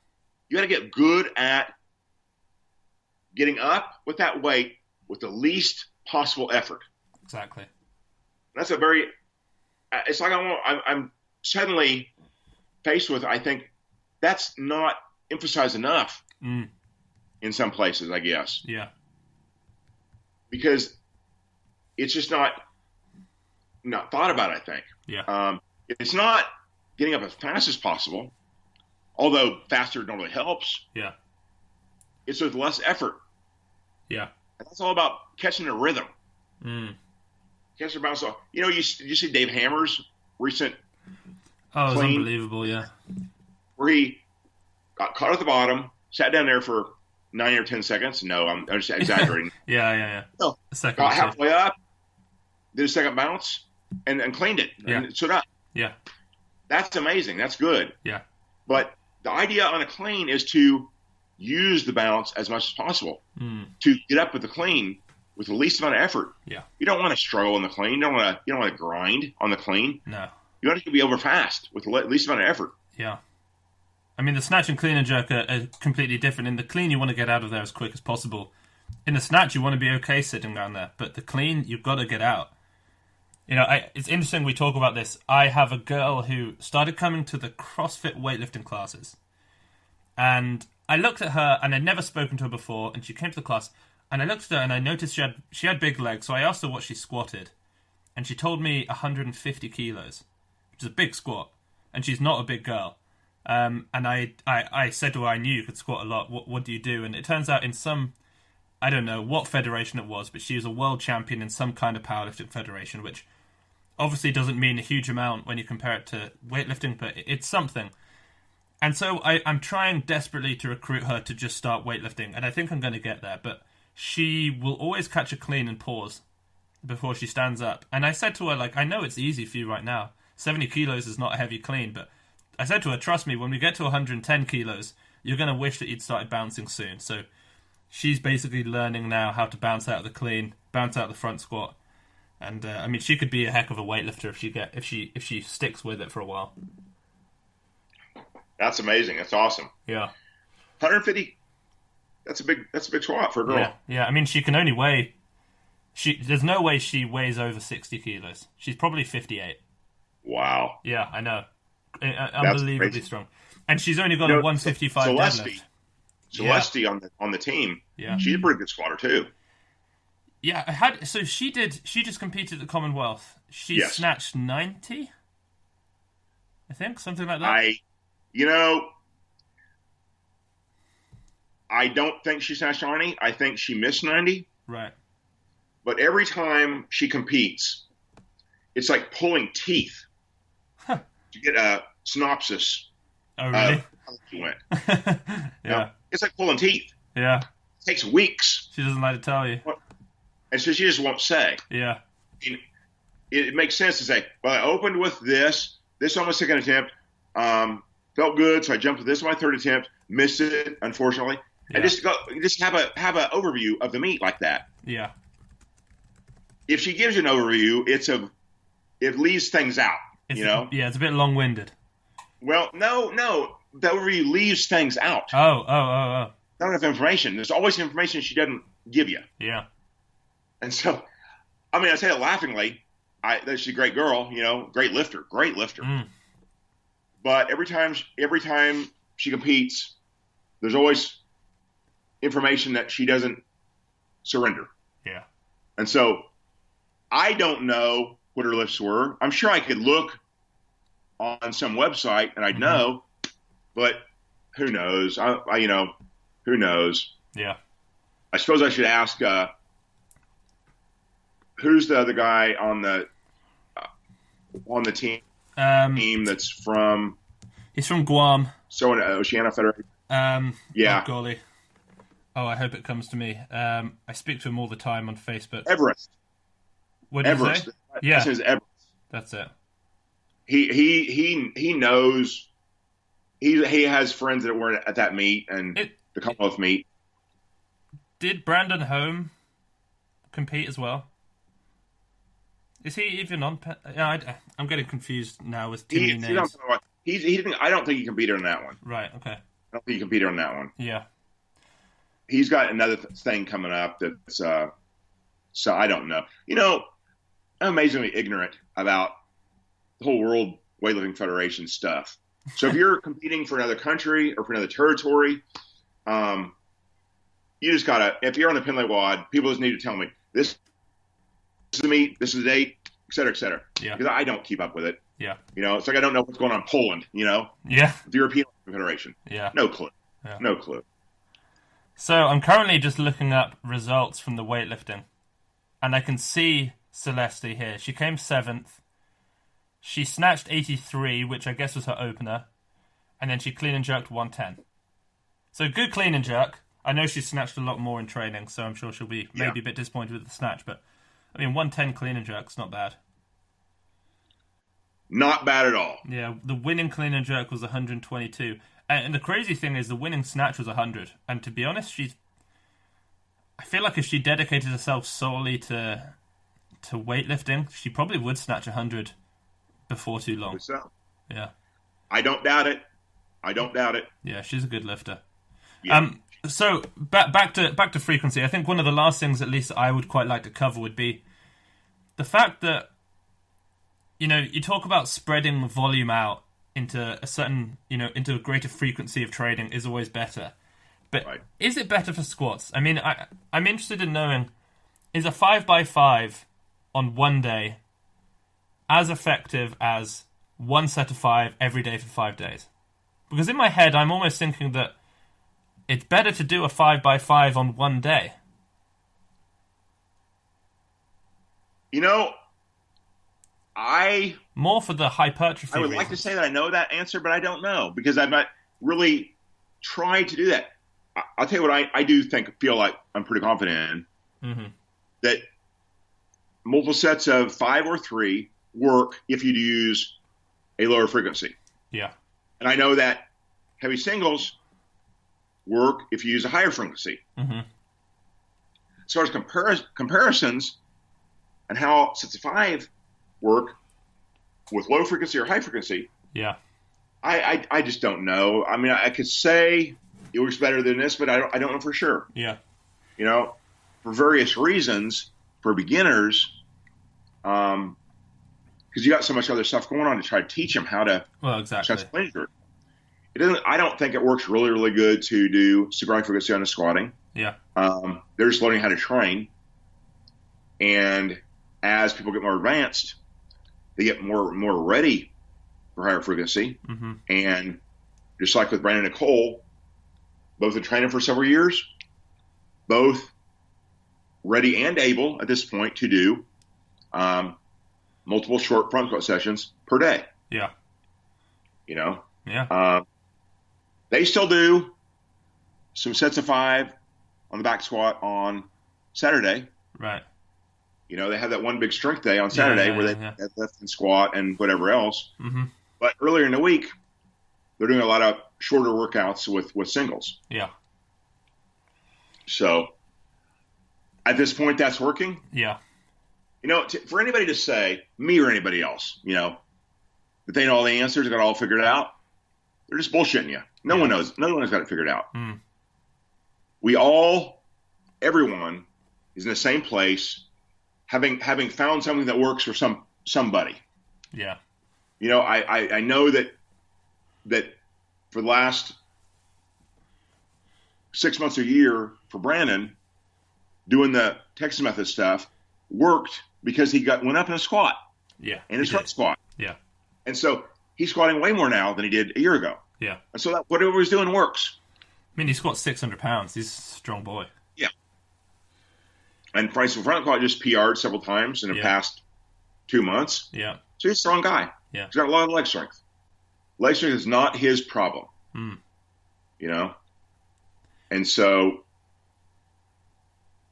You got to get good at getting up with that weight with the least possible effort. Exactly. That's it's like I'm suddenly faced with, I think that's not emphasized enough in some places, I guess. Yeah. Because it's just not thought about, I think. Yeah. It's not getting up as fast as possible, although faster normally helps. Yeah. It's with less effort. Yeah. And that's all about catching a rhythm. Catching a bounce. You see Dave Hammer's recent Oh, it was clean, unbelievable, yeah. where he got caught at the bottom, sat down there for 9 or 10 seconds. No, I'm just exaggerating. Yeah. No, A second got halfway up, did a second bounce, and cleaned it. Yeah. And stood up. Yeah. That's amazing. That's good. Yeah. But the idea on a clean is to use the balance as much as possible. To get up with the clean with the least amount of effort. Yeah. You don't want to struggle on the clean. You don't want to grind on the clean. No. You want to be over fast with the least amount of effort. Yeah. I mean, the snatch and clean and jerk are completely different. In the clean, you want to get out of there as quick as possible. In the snatch, you want to be okay sitting down there. But the clean, you've got to get out. You know, it's interesting we talk about this. I have a girl who started coming to the CrossFit weightlifting classes. And I looked at her, and I'd never spoken to her before, and she came to the class, and I looked at her, and I noticed she had big legs, so I asked her what she squatted. And she told me 150 kilos, which is a big squat, and she's not a big girl. And I said to her, I knew you could squat a lot. What do you do? And it turns out in some, I don't know what federation it was, but she was a world champion in some kind of powerlifting federation, which obviously doesn't mean a huge amount when you compare it to weightlifting, but it's something. And so I'm trying desperately to recruit her to just start weightlifting, and I think I'm going to get there, but she will always catch a clean and pause before she stands up. And I said to her, like, I know it's easy for you right now. 70 kilos is not a heavy clean, but I said to her, trust me, when we get to 110 kilos, you're going to wish that you'd started bouncing soon. So she's basically learning now how to bounce out of the clean, bounce out the front squat. And I mean, she could be a heck of a weightlifter if she sticks with it for a while. That's amazing. That's awesome. Yeah. 150. That's a big squat for a girl. Yeah. I mean, she can only weigh. There's no way she weighs over 60 kilos. She's probably 58. Wow. Yeah, I know. Unbelievably strong. And she's only got a 155 deadlift. Celeste on the team. Yeah. She's a pretty good squatter too. Yeah, she just competed at the Commonwealth. She snatched 90, I think, something like that. I don't think she snatched 90. I think she missed 90. Right. But every time she competes, it's like pulling teeth to get a synopsis. Oh, really? Of how she went. Yeah. It's like pulling teeth. Yeah. It takes weeks. She doesn't like to tell you. And so she just won't say. Yeah. It makes sense to say, well, I opened with this on my second attempt, felt good, so I jumped to this on my third attempt, missed it, unfortunately. Yeah. And just have an overview of the meet like that. Yeah. If she gives you an overview, it leaves things out, Yeah, it's a bit long-winded. Well, no, the overview leaves things out. Oh. Not enough information. There's always information she doesn't give you. Yeah. And so, I mean, I say it laughingly. She's a great girl, great lifter. But every time she competes, there's always information that she doesn't surrender. Yeah. And so, I don't know what her lifts were. I'm sure I could look on some website and I'd know, but who knows? Who knows? Yeah. I suppose I should ask, who's the other guy on the team that's from? He's from Guam. So in Oceania Federation. Yeah. Oh, golly. Oh, I hope it comes to me. I speak to him all the time on Facebook. Everest. What did you say? Yeah. Everest. That's it. he knows. He has friends that were at that meet and the Commonwealth meet. Did Brandon Home compete as well? Is he even on? I'm getting confused now with too many names. He didn't. I don't think he competed on that one. Right. Okay. I don't think he competed on that one. Yeah. He's got another thing coming up that's. So I don't know. I'm amazingly ignorant about the whole World Weightlifting Federation stuff. So if you're competing for another country or for another territory, you just gotta. If you're on the Pendlay WOD, people just need to tell me this is the meet, this is the date, et cetera, et cetera. Yeah. Because I don't keep up with it. Yeah. It's like I don't know what's going on in Poland. Yeah. The European Federation. Yeah. No clue. Yeah. No clue. So I'm currently just looking up results from the weightlifting, and I can see Celeste here. She came 7th. She snatched 83, which I guess was her opener, and then she clean and jerked 110. So good clean and jerk. I know she snatched a lot more in training, so I'm sure she'll be maybe a bit disappointed with the snatch, but I mean 110 clean and jerk's not bad. Not bad at all. Yeah, the winning clean and jerk was 122. And the crazy thing is the winning snatch was 100. And to be honest, I feel like if she dedicated herself solely to weightlifting, she probably would snatch 100 before too long. So. Yeah. I don't doubt it. Yeah, she's a good lifter. Yeah. So back to frequency. I think one of the last things, at least, I would quite like to cover would be the fact that you talk about spreading volume out into a certain into a greater frequency of training is always better. But Is it better for squats? I mean, I'm interested in knowing, is a 5x5 on one day as effective as one set of 5 every day for 5 days? Because in my head, I'm almost thinking that it's better to do a 5x5 on one day. More for the hypertrophy. I would like to say that I know that answer, but I don't know because I've not really tried to do that. I'll tell you what I do feel like I'm pretty confident in, that multiple sets of 5 or 3 work if you use a lower frequency. Yeah. And I know that heavy singles work if you use a higher frequency. Mm-hmm. As far as comparisons and how sets of 5 work with low frequency or high frequency, yeah, I just don't know. I mean, I could say it works better than this, but I don't know for sure. Yeah. For various reasons, for beginners, because you got so much other stuff going on to try to teach them how to. Well, exactly. It doesn't. I don't think it works really, really good to do super high frequency on the squatting. Yeah. They're just learning how to train, and as people get more advanced, they get more ready for higher frequency. Mm-hmm. And just like with Brandon and Nicole, both have training for several years, both ready and able at this point to do multiple short front squat sessions per day. Yeah. Yeah. They still do some sets of 5 on the back squat on Saturday. Right. They have that one big strength day on Saturday where they lift and squat and whatever else. Mm-hmm. But earlier in the week, they're doing a lot of shorter workouts with singles. Yeah. So at this point, that's working. Yeah. For anybody to say, me or anybody else, that they know all the answers, got it all figured out, they're just bullshitting you. No one knows. No one has got it figured out. Mm. Everyone is in the same place, having found something that works for somebody. Yeah. I know that for the last 6 months or a year for Brandon, doing the Texas method stuff worked because he went up in a squat. Yeah. In his front squat. Yeah. And so he's squatting way more now than he did a year ago. Yeah. And so whatever he's doing works. I mean, he squats 600 pounds. He's a strong boy. Yeah. And Bryson front squat just PR'd several times in the past 2 months. Yeah. So he's a strong guy. Yeah. He's got a lot of leg strength. Leg strength is not his problem. Mm. And so,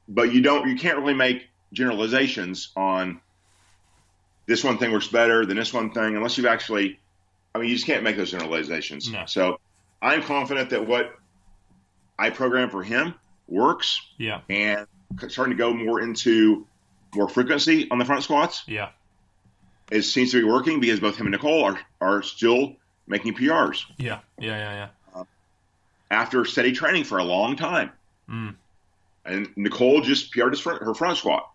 but you can't really make generalizations on this one thing works better than this one thing, unless you've actually, you just can't make those generalizations. No. So I'm confident that what I program for him works. Yeah. And starting to go more into more frequency on the front squats. Yeah. It seems to be working because both him and Nicole are still making PRs. Yeah. After steady training for a long time. Mm. And Nicole just PR'd her front squat.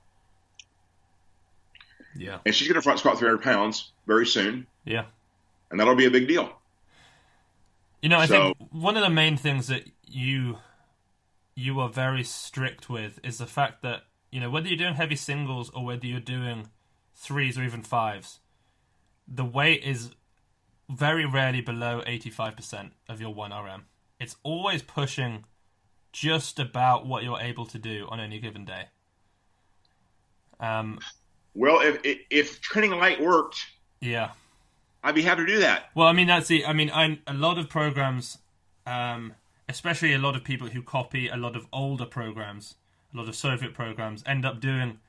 Yeah. And she's going to front squat 300 pounds very soon. Yeah. And that'll be a big deal. I think one of the main things that you are very strict with is the fact that, whether you're doing heavy singles or whether you're doing 3s or even 5s, the weight is very rarely below 85% of your 1RM. It's always pushing just about what you're able to do on any given day. Well, if training light worked, yeah, I'd be happy to do that. Well, a lot of programs, especially a lot of people who copy a lot of older programs, a lot of Soviet programs, end up doing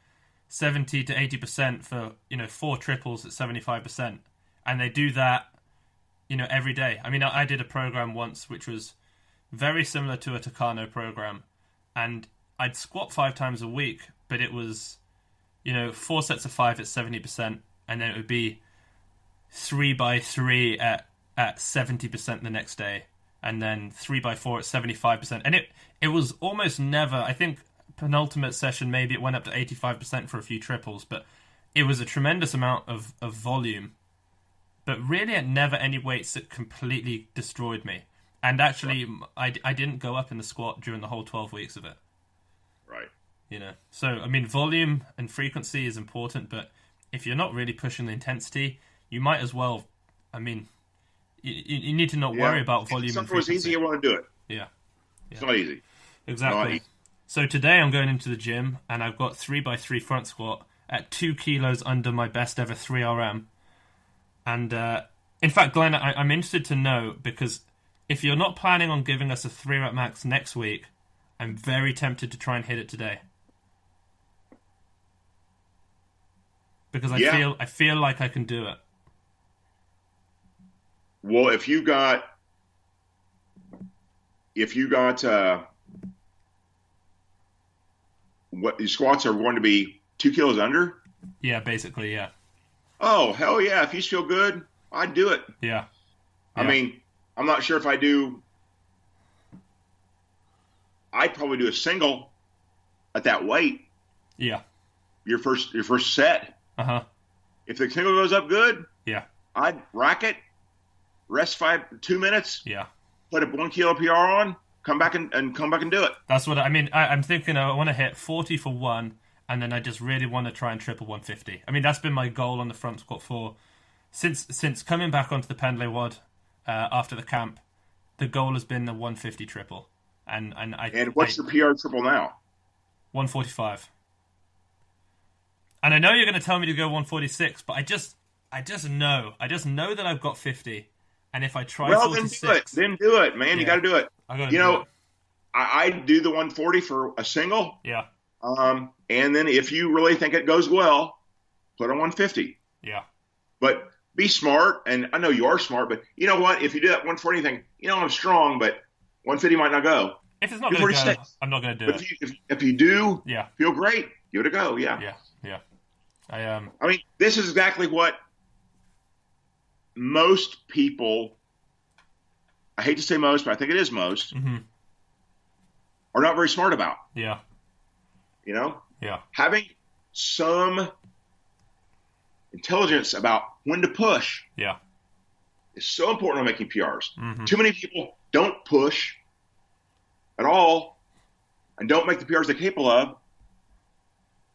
70 to 80% for 4 triples at 75%, and they do that every day. I did a program once which was very similar to a Takano program, and I'd squat 5 times a week, but it was 4 sets of 5 at 70%, and then it would be 3 by 3 at 70% the next day, and then 3 by 4 at 75%, and it was almost never. I think penultimate session maybe it went up to 85% for a few triples, but it was a tremendous amount of volume. But really, at never any weights that completely destroyed me. And actually, I didn't go up in the squat during the whole 12 weeks of it. Right. So, volume and frequency is important, but if you're not really pushing the intensity, you might as well, you need to not worry about volume and frequency. If something was easy, you want to do it. Yeah. It's not easy. Exactly. Not easy. So today I'm going into the gym, and I've got 3x3 front squat at 2 kilos under my best ever 3RM. And, in fact, Glenn, I'm interested to know, because if you're not planning on giving us a 3-rep max next week, I'm very tempted to try and hit it today. Because I feel like I can do it. Well, if you got what your squats are going to be 2 kilos under? Yeah, basically, yeah. Oh, hell yeah. If you feel good, I'd do it. Yeah. I'm not sure if I'd probably do a single at that weight. Yeah. Your first set. Uh-huh. If the single goes up good, yeah, I'd rack it, rest 2 minutes. Yeah. Put a 1 kilo PR on, come back and do it. That's what I'm thinking. I want to hit 40 for 1. And then I just really want to try and triple 150. That's been my goal on the front squat since coming back onto the Pendlay WOD after the camp. The goal has been the 150 triple. And what's your PR triple now? 145. And I know you're going to tell me to go 146, but I just know that I've got 50. And if I try 46, then do it, man. Yeah. You got to do it. I do the 140 for a single. Yeah. And then if you really think it goes well, put on 150. Yeah. But be smart, and I know you are smart, but you know what? If you do that 140 thing, I'm strong, but 150 might not go. If it's not going to go, I'm not going to do it. If you do feel great, give it a go, Yeah. This is exactly what most people, I hate to say most, but I think it is most, are not very smart about. Yeah. Yeah. Having some intelligence about when to push is so important when making PRs. Mm-hmm. Too many people don't push at all and don't make the PRs they're capable of,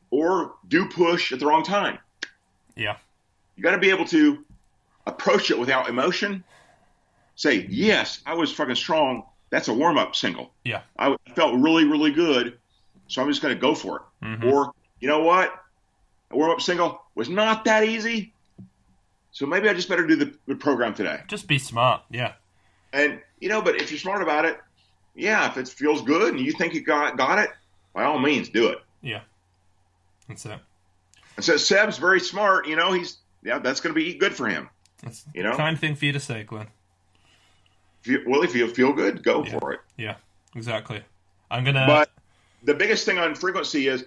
or do push at the wrong time. Yeah. You got to be able to approach it without emotion. Say, yes, I was fucking strong. That's a warm-up single. Yeah. I felt really, really good, so I'm just going to go for it. Mm-hmm. Or, you know what? A warm-up single was not that easy, so maybe I just better do the program today. Just be smart, yeah. And, but if you're smart about it, if it feels good and you think you got it, by all means, do it. Yeah. That's it. And so Seb's very smart. Yeah, that's going to be good for him. That's You a know, kind thing for you to say, Glenn. if you feel good, go Yeah. for it. Yeah, exactly. I'm gonna. But the biggest thing on frequency is,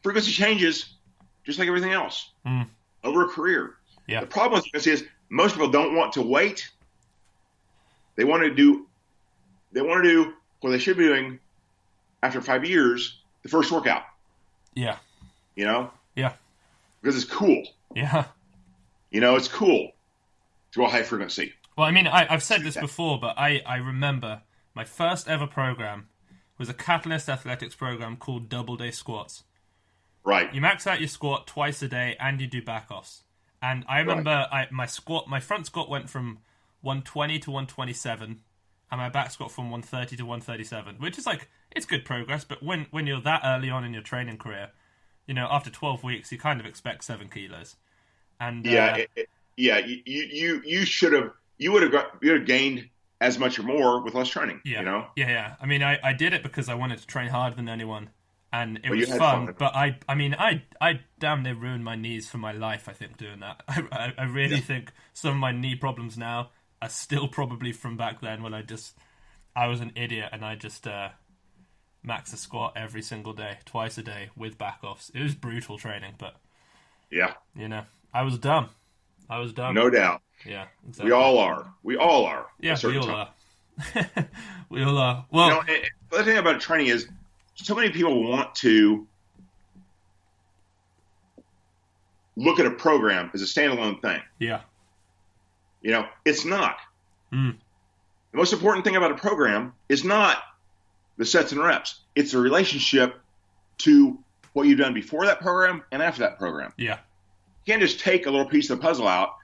frequency changes just like everything else over a career. Yeah. The problem with frequency is most people don't want to wait. They want to do what they should be doing after 5 years, the first workout, Yeah. Yeah, Yeah. because it's cool. Yeah. It's cool to go high frequency. Well, I mean, I've said this before, but I remember my first ever program was a Catalyst Athletics program called Double Day Squats. Right. You max out your squat twice a day, and you do back-offs. And I remember my front squat went from 120 to 127, and my back squat from 130 to 137, which is it's good progress. But when you're that early on in your training career, after 12 weeks, you kind of expect 7 kilos. And you would have gained as much or more with less training. Yeah. Yeah. I mean, I did it because I wanted to train harder than anyone. And it was you had fun, but I damn near ruined my knees for my life, I think, doing that. I really think some of my knee problems now are still probably from back then when I was an idiot and I just max a squat every single day, twice a day with back-offs. It was brutal training, but yeah, I was dumb. No doubt. Yeah, exactly. We all are. Yeah, we all are. We all are. Well, the other thing about training is so many people want to look at a program as a standalone thing. Yeah. It's not. The most important thing about a program is not the sets and reps. It's the relationship to what you've done before that program and after that program. Yeah. You can't just take a little piece of the puzzle out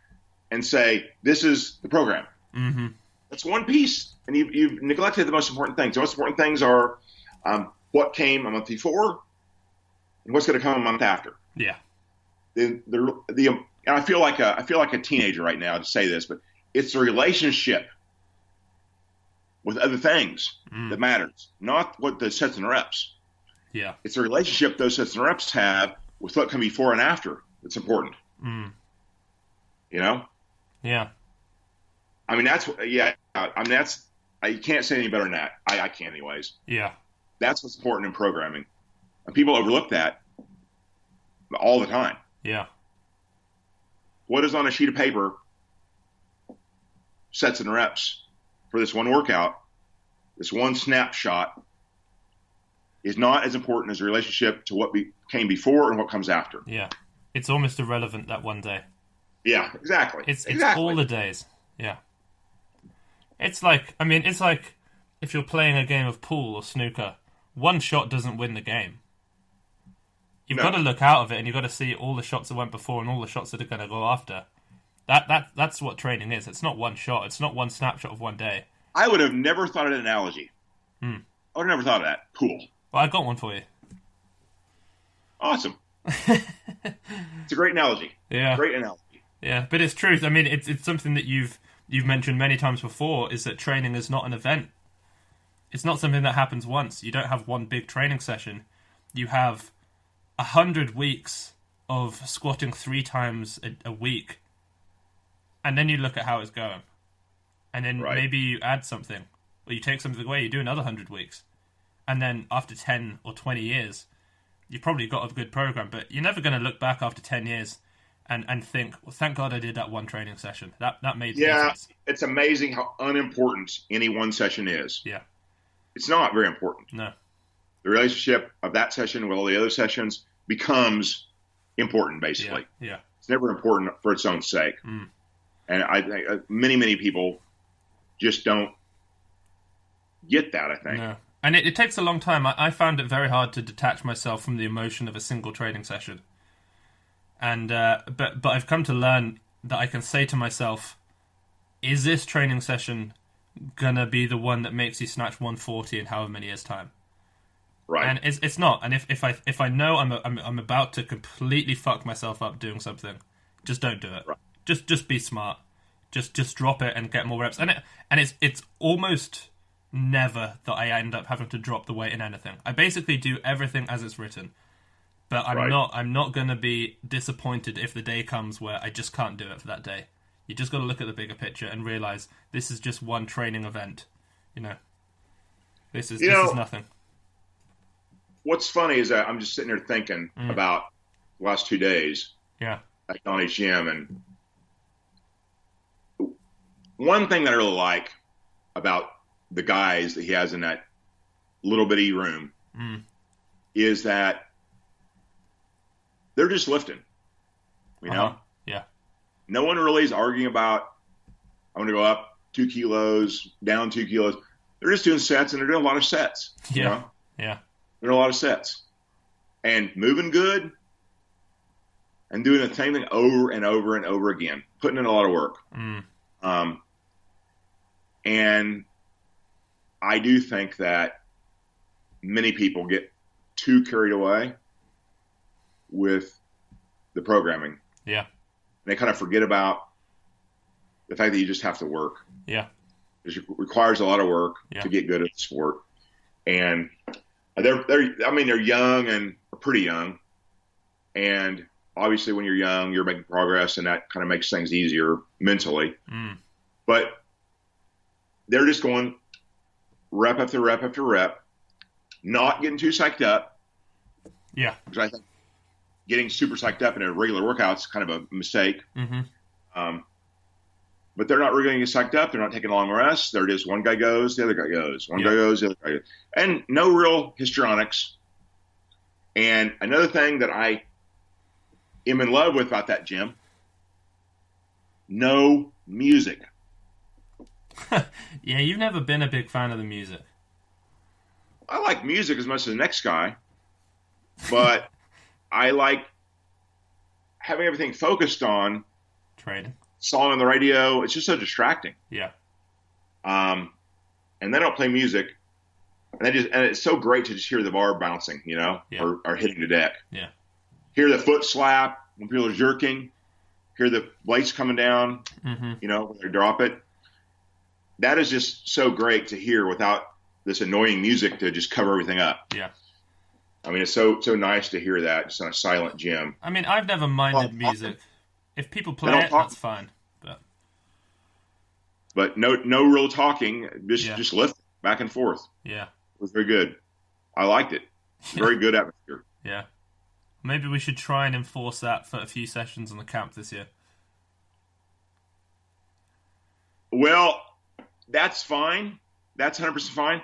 and say, this is the program. Mm-hmm. That's one piece, and you've neglected the most important things. The most important things are what came a month before and what's going to come a month after. Yeah. And I feel like a teenager right now to say this, but it's the relationship with other things that matters, not what the sets and reps. Yeah. It's the relationship those sets and reps have with what come before and after that's important. Yeah. I mean, you can't say any better than that. I can't anyways. Yeah. That's what's important in programming. And people overlook that all the time. Yeah. What is on a sheet of paper, sets and reps for this one workout, this one snapshot, is not as important as the relationship to what came before and what comes after. Yeah. It's almost irrelevant that one day. Yeah, exactly. It's all the days. Yeah. It's like if you're playing a game of pool or snooker, one shot doesn't win the game. You've got to look out of it, and you've got to see all the shots that went before and all the shots that are going to go after. That's what training is. It's not one shot. It's not one snapshot of one day. I would have never thought of an analogy. I would have never thought of that. Pool. Well, I got one for you. Awesome. It's a great analogy. Yeah. Great analogy. Yeah, but it's truth. I mean, it's something that you've mentioned many times before, is that training is not an event. It's not something that happens once. You don't have one big training session. You have 100 weeks of squatting 3 times a week, and then you look at how it's going. And then maybe you add something, or you take something away, you do another 100 weeks. And then after 10 or 20 years, you've probably got a good program, but you're never going to look back after 10 years and think, well, thank God I did that one training session. That made the difference. Yeah, it's amazing how unimportant any one session is. Yeah. It's not very important. No. The relationship of that session with all the other sessions becomes important, basically. Yeah. It's never important for its own sake. And I think many people just don't get that, I think. No. And it takes a long time. I found it very hard to detach myself from the emotion of a single training session. And but I've come to learn that I can say to myself, is this training session gonna be the one that makes you snatch 140 in however many years' time? Right. And it's not. And if I know I'm about to completely fuck myself up doing something, just don't do it. Right. Just be smart. Just drop it and get more reps. And it's almost never that I end up having to drop the weight in anything. I basically do everything as it's written. But I'm Right. not going to be disappointed if the day comes where I just can't do it for that day. You just got to look at the bigger picture and realize this is just one training event. This is nothing. What's funny is that I'm just sitting there thinking about the last 2 days Yeah. at Donnie's gym, and one thing that I really like about the guys that he has in that little bitty room is that they're just lifting. Yeah. No one really is arguing about, I'm going to go up 2 kilos, down 2 kilos. They're just doing sets, and they're doing a lot of sets. Yeah. They're doing a lot of sets. And moving good and doing the same thing over and over and over again, putting in a lot of work. And I do think that many people get too carried away with the programming. Yeah. And they kind of forget about the fact that you just have to work. Yeah. It requires a lot of work to get good at the sport. And they're young and pretty young. And obviously when you're young, you're making progress, and that kind of makes things easier mentally. But they're just going rep after rep after rep, not getting too psyched up. Yeah. Because I think getting super psyched up in a regular workout is kind of a mistake. But they're not really getting psyched up. They're not taking long rests. They're just one guy goes, the other guy goes. One guy goes, the other guy goes. And no real histrionics. And another thing that I am in love with about that gym, no music. Yeah, you've never been a big fan of the music. I like music as much as the next guy, but I like having everything focused on training. Song on the radio. It's just so distracting. Yeah. And they don't play music, and it's so great to just hear the bar bouncing, or hitting the deck. Yeah. Hear the foot slap when people are jerking. Hear the weights coming down. When they drop it. That is just so great to hear without this annoying music to just cover everything up. Yeah. I mean, it's so nice to hear that just in a silent gym. I mean, I've never minded music. If people play it, that's fine. But no real talking. Just lift back and forth. Yeah. It was very good. I liked it. Very good atmosphere. Yeah. Maybe we should try and enforce that for a few sessions on the camp this year. Well, that's fine. That's 100% fine.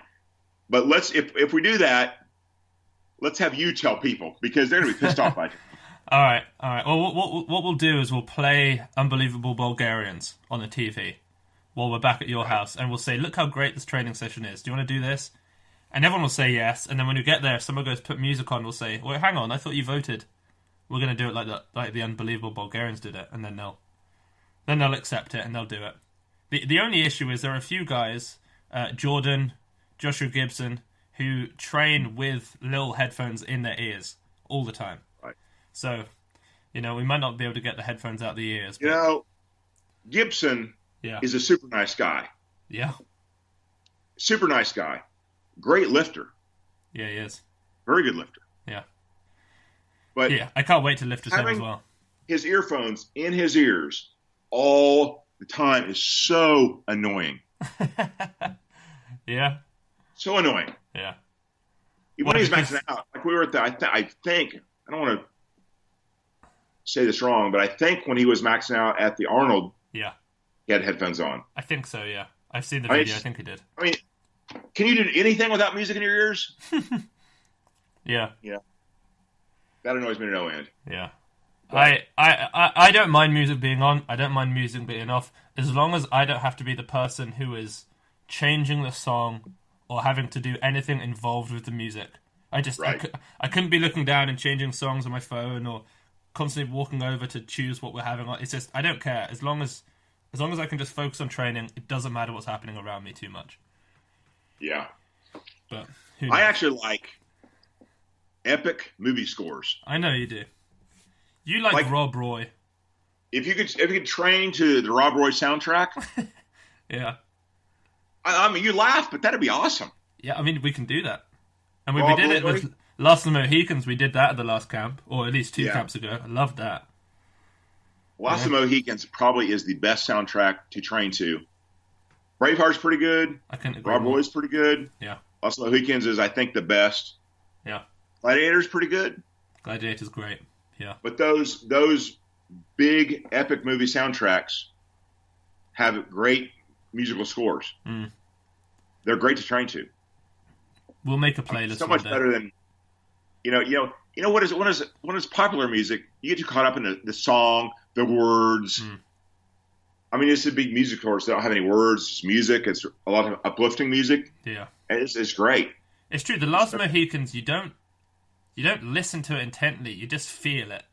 But if we do that, let's have you tell people, because they're going to be pissed off by it. All right. Well, what we'll do is we'll play Unbelievable Bulgarians on the TV while we're back at your house, and we'll say, look how great this training session is. Do you want to do this? And everyone will say yes, and then when we get there, if someone goes put music on, we'll say, wait, hang on, I thought you voted. We're going to do it like the Unbelievable Bulgarians did it, and then they'll accept it, and they'll do it. The only issue is there are a few guys, Jordan, Joshua Gibson, who train with little headphones in their ears all the time. Right. So, we might not be able to get the headphones out the ears. But... Gibson is a super nice guy. Yeah. Super nice guy. Great lifter. Yeah, he is. Very good lifter. Yeah. But I can't wait to lift his head as well. His earphones in his ears all the time is so annoying. Yeah. So annoying. Yeah. When he's maxing out, like we were at the, I think, I don't want to say this wrong, but I think when he was maxing out at the Arnold, he had headphones on. I think so, yeah. I've seen the video. I think he did. I mean, can you do anything without music in your ears? Yeah. Yeah. That annoys me to no end. Yeah. I don't mind music being on. I don't mind music being off. As long as I don't have to be the person who is changing the song or having to do anything involved with the music. I couldn't be looking down and changing songs on my phone or constantly walking over to choose what we're having on. It's just, I don't care. As long as I can just focus on training, it doesn't matter what's happening around me too much. Yeah. But I actually like epic movie scores. I know you do. You like Rob Roy. If you could train to the Rob Roy soundtrack. Yeah. I mean, you laugh, but that'd be awesome. Yeah, I mean, we can do that. I mean, we did it with Last of the Mohicans, we did that at the last camp, or at least 2 Yeah. camps ago. I loved that. Last of the Mohicans probably is the best soundtrack to train to. Braveheart's pretty good. I couldn't agree Rob more. Roy's pretty good. Yeah. Last of the Mohicans is, I think, the best. Yeah. Gladiator's pretty good. Gladiator's great. Yeah. But those big epic movie soundtracks have great musical scores. Mm. They're great to train to. We'll make a playlist. So much one day. better than what is popular music? You get too caught up in the song, the words. Mm. I mean, it's a big music course. They don't have any words. It's music. It's a lot of uplifting music. Yeah. And it's great. It's true. The Last Mohicans, you don't listen to it intently. You just feel it.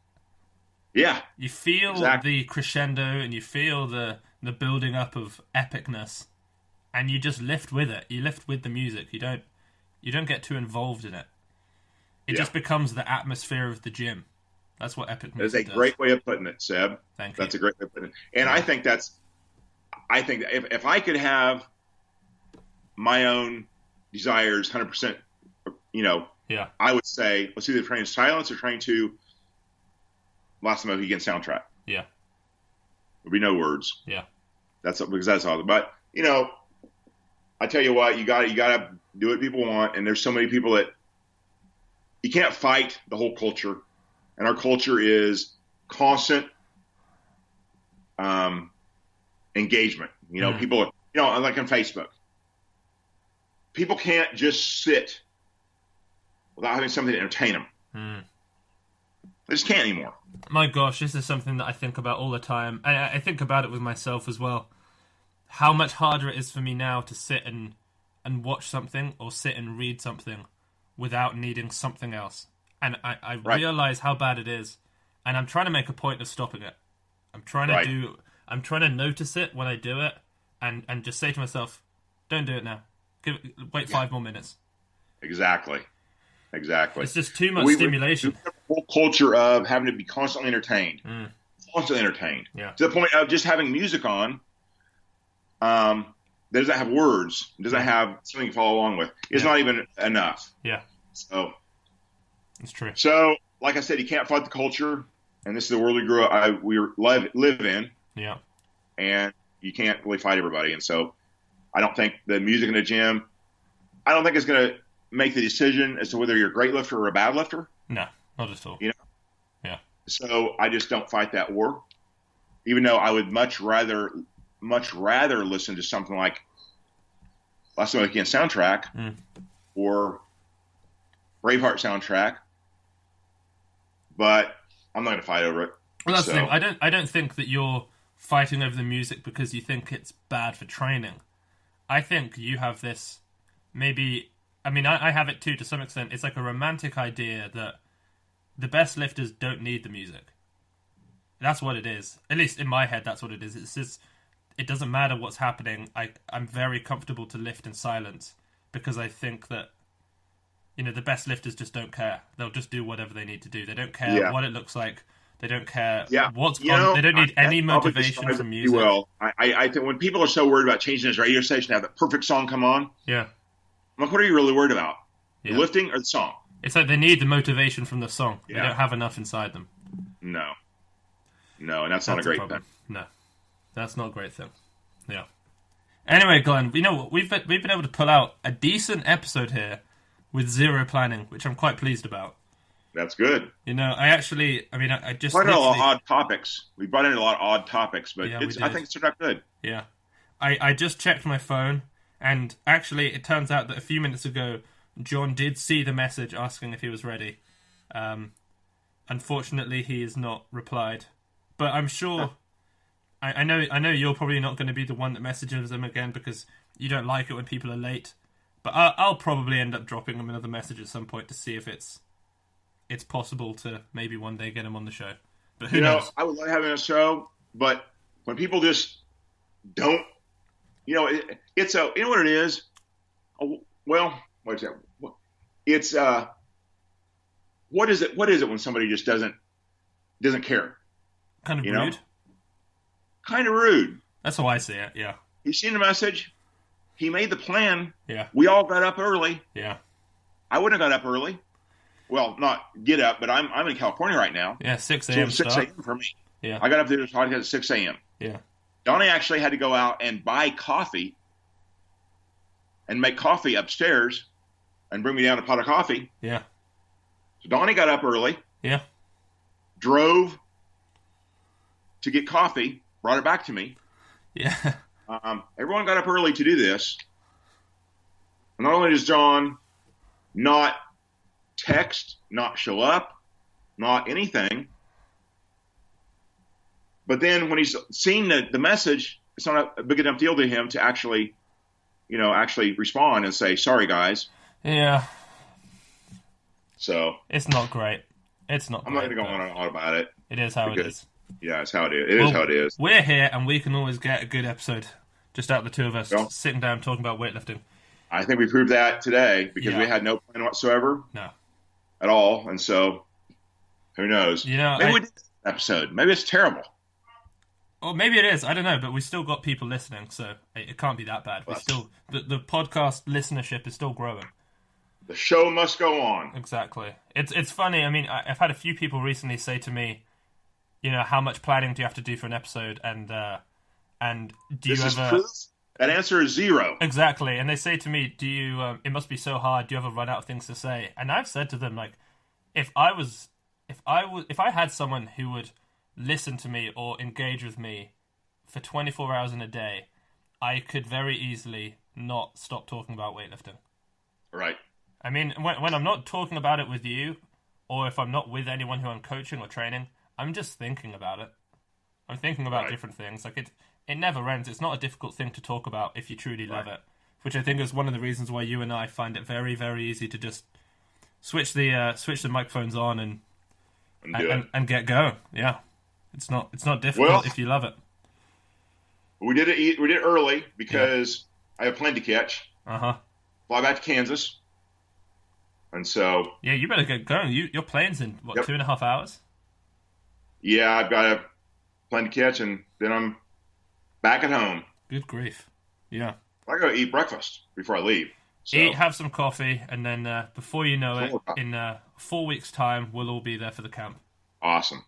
Yeah. You feel Exactly. the crescendo, and you feel the building up of epicness, and you just lift with it. You lift with the music. You don't get too involved in it. It just becomes the atmosphere of the gym. That's what epic That's music a does. great way of putting it, Seb. Thank you. That's a great way of putting it. And I think that if I could have my own desires 100%, Yeah. I would say let's either train in silence or train to Last of the Mohican soundtrack. Yeah. There'll be no words. Yeah. Because that's all. But I tell you what, you got to do what people want, and there's so many people that you can't fight the whole culture, and our culture is constant engagement. People, like on Facebook, people can't just sit without having something to entertain them. Mm. They just can't anymore. My gosh, this is something that I think about all the time. And I think about it with myself as well. How much harder it is for me now to sit and watch something or sit and read something without needing something else. And I Right. realize how bad it is. And I'm trying to make a point of stopping it. I'm trying to notice it when I do it and just say to myself, don't do it now. Wait 5 more minutes. Exactly. It's just too much stimulation. We have a whole culture of having to be constantly entertained. Constantly entertained. Yeah. To the point of just having music on that doesn't have words, doesn't have something to follow along with. It's not even enough. Yeah. So It's true. So, like I said, you can't fight the culture, and this is the world we live in. Yeah. And you can't really fight everybody. And so, I don't think the music in the gym, I don't think it's going to make the decision as to whether you're a great lifter or a bad lifter. No, not at all. Yeah. So I just don't fight that war, even though I would much rather listen to something like Last of the Mohican soundtrack or Braveheart soundtrack, but I'm not going to fight over it. Well, that's the thing. I don't think that you're fighting over the music because you think it's bad for training. I think you have this I have it too to some extent. It's like a romantic idea that the best lifters don't need the music. That's what it is. At least in my head, that's what it is. It's just, it doesn't matter what's happening. I'm very comfortable to lift in silence because I think that, the best lifters just don't care. They'll just do whatever they need to do. They don't care what it looks like. They don't care what's on. They don't need any motivation from music. Well, I think when people are so worried about changing this radio station to have the perfect song come on, yeah. I'm like, what are you really worried about? Yeah. The lifting or the song? It's like they need the motivation from the song. Yeah. They don't have enough inside them. No, and that's not a great thing. No, that's not a great thing. Yeah. Anyway, Glenn, we've been able to pull out a decent episode here with zero planning, which I'm quite pleased about. That's good. I just Quite a lot of odd topics. We brought in a lot of odd topics, but I think it's turned out good. Yeah. I just checked my phone, and actually it turns out that a few minutes ago, John did see the message asking if he was ready. Unfortunately, he has not replied. But I'm sure... I know you're probably not going to be the one that messages him again because you don't like it when people are late. But I'll probably end up dropping him another message at some point to see if it's possible to maybe one day get him on the show. But who knows? I would love having a show, but when people just don't, it's a, what it is? Well, what is that? It's what is it? What is it when somebody just doesn't care? Kind of rude. Kind of rude. That's how I see it. Yeah. He's seen the message. He made the plan. Yeah. We all got up early. Yeah. I wouldn't have got up early. well, not get up, but I'm in California right now. Yeah, 6 So a.m. it was 6 start. a.m. for me. Yeah. I got up there to podcast at 6 a.m. Yeah. Donnie actually had to go out and buy coffee and make coffee upstairs and bring me down a pot of coffee. Yeah. So Donnie got up early, Yeah. drove to get coffee, brought it back to me. Yeah. Everyone got up early to do this. And not only does John not text, not show up, not anything, but then when he's seen the message, it's not a big enough deal to him to actually respond and say, sorry, guys. Yeah. So it's not great. It's not I'm great, not going to go on and on about it. It is how it is. Yeah, it's how it is. It is how it is. We're here, and we can always get a good episode just out of the two of us, Well, sitting down talking about weightlifting. I think we proved that today because we had no plan whatsoever. No. At all. And so, who knows? Maybe we did this episode. Maybe it's terrible. Or maybe it is. I don't know, but we still got people listening, so it can't be that bad. The podcast listenership is still growing. The show must go on. Exactly. It's funny. I mean, I've had a few people recently say to me, how much planning do you have to do for an episode, and do you ever? Proof? That answer is 0. Exactly. And they say to me, do you? It must be so hard. Do you ever run out of things to say? And I've said to them, like, if I had someone who would listen to me or engage with me for 24 hours in a day, I could very easily not stop talking about weightlifting. Right. I mean, when I'm not talking about it with you, or if I'm not with anyone who I'm coaching or training, I'm just thinking about it. I'm thinking about different things. Like it never ends. It's not a difficult thing to talk about if you truly love it, which I think is one of the reasons why you and I find it very, very easy to just switch the microphones on and get going. Yeah, it's not difficult if you love it. We did it early because I have a plane to catch. Fly back to Kansas, and so you better get going. Your plane's in 2.5 hours. Yeah, I've got a plane to catch, and then I'm back at home. Good grief. Yeah. I gotta eat breakfast before I leave. So. Eat, have some coffee, and then before you know it, in 4 weeks' time, we'll all be there for the camp. Awesome.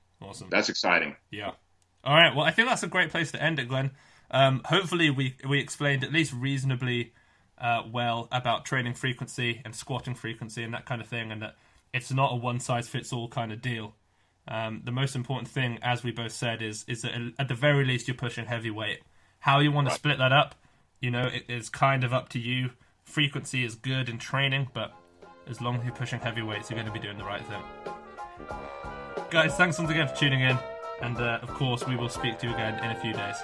That's exciting. Yeah. All right. Well, I think that's a great place to end it, Glenn. Hopefully, we explained at least reasonably well about training frequency and squatting frequency and that kind of thing, and that it's not a one-size-fits-all kind of deal. The most important thing, as we both said, is that at the very least you're pushing heavy weight. How you want to split that up, it is kind of up to you. Frequency is good in training, but as long as you're pushing heavy weights, you're going to be doing the right thing. Guys, thanks once again for tuning in, and of course we will speak to you again in a few days.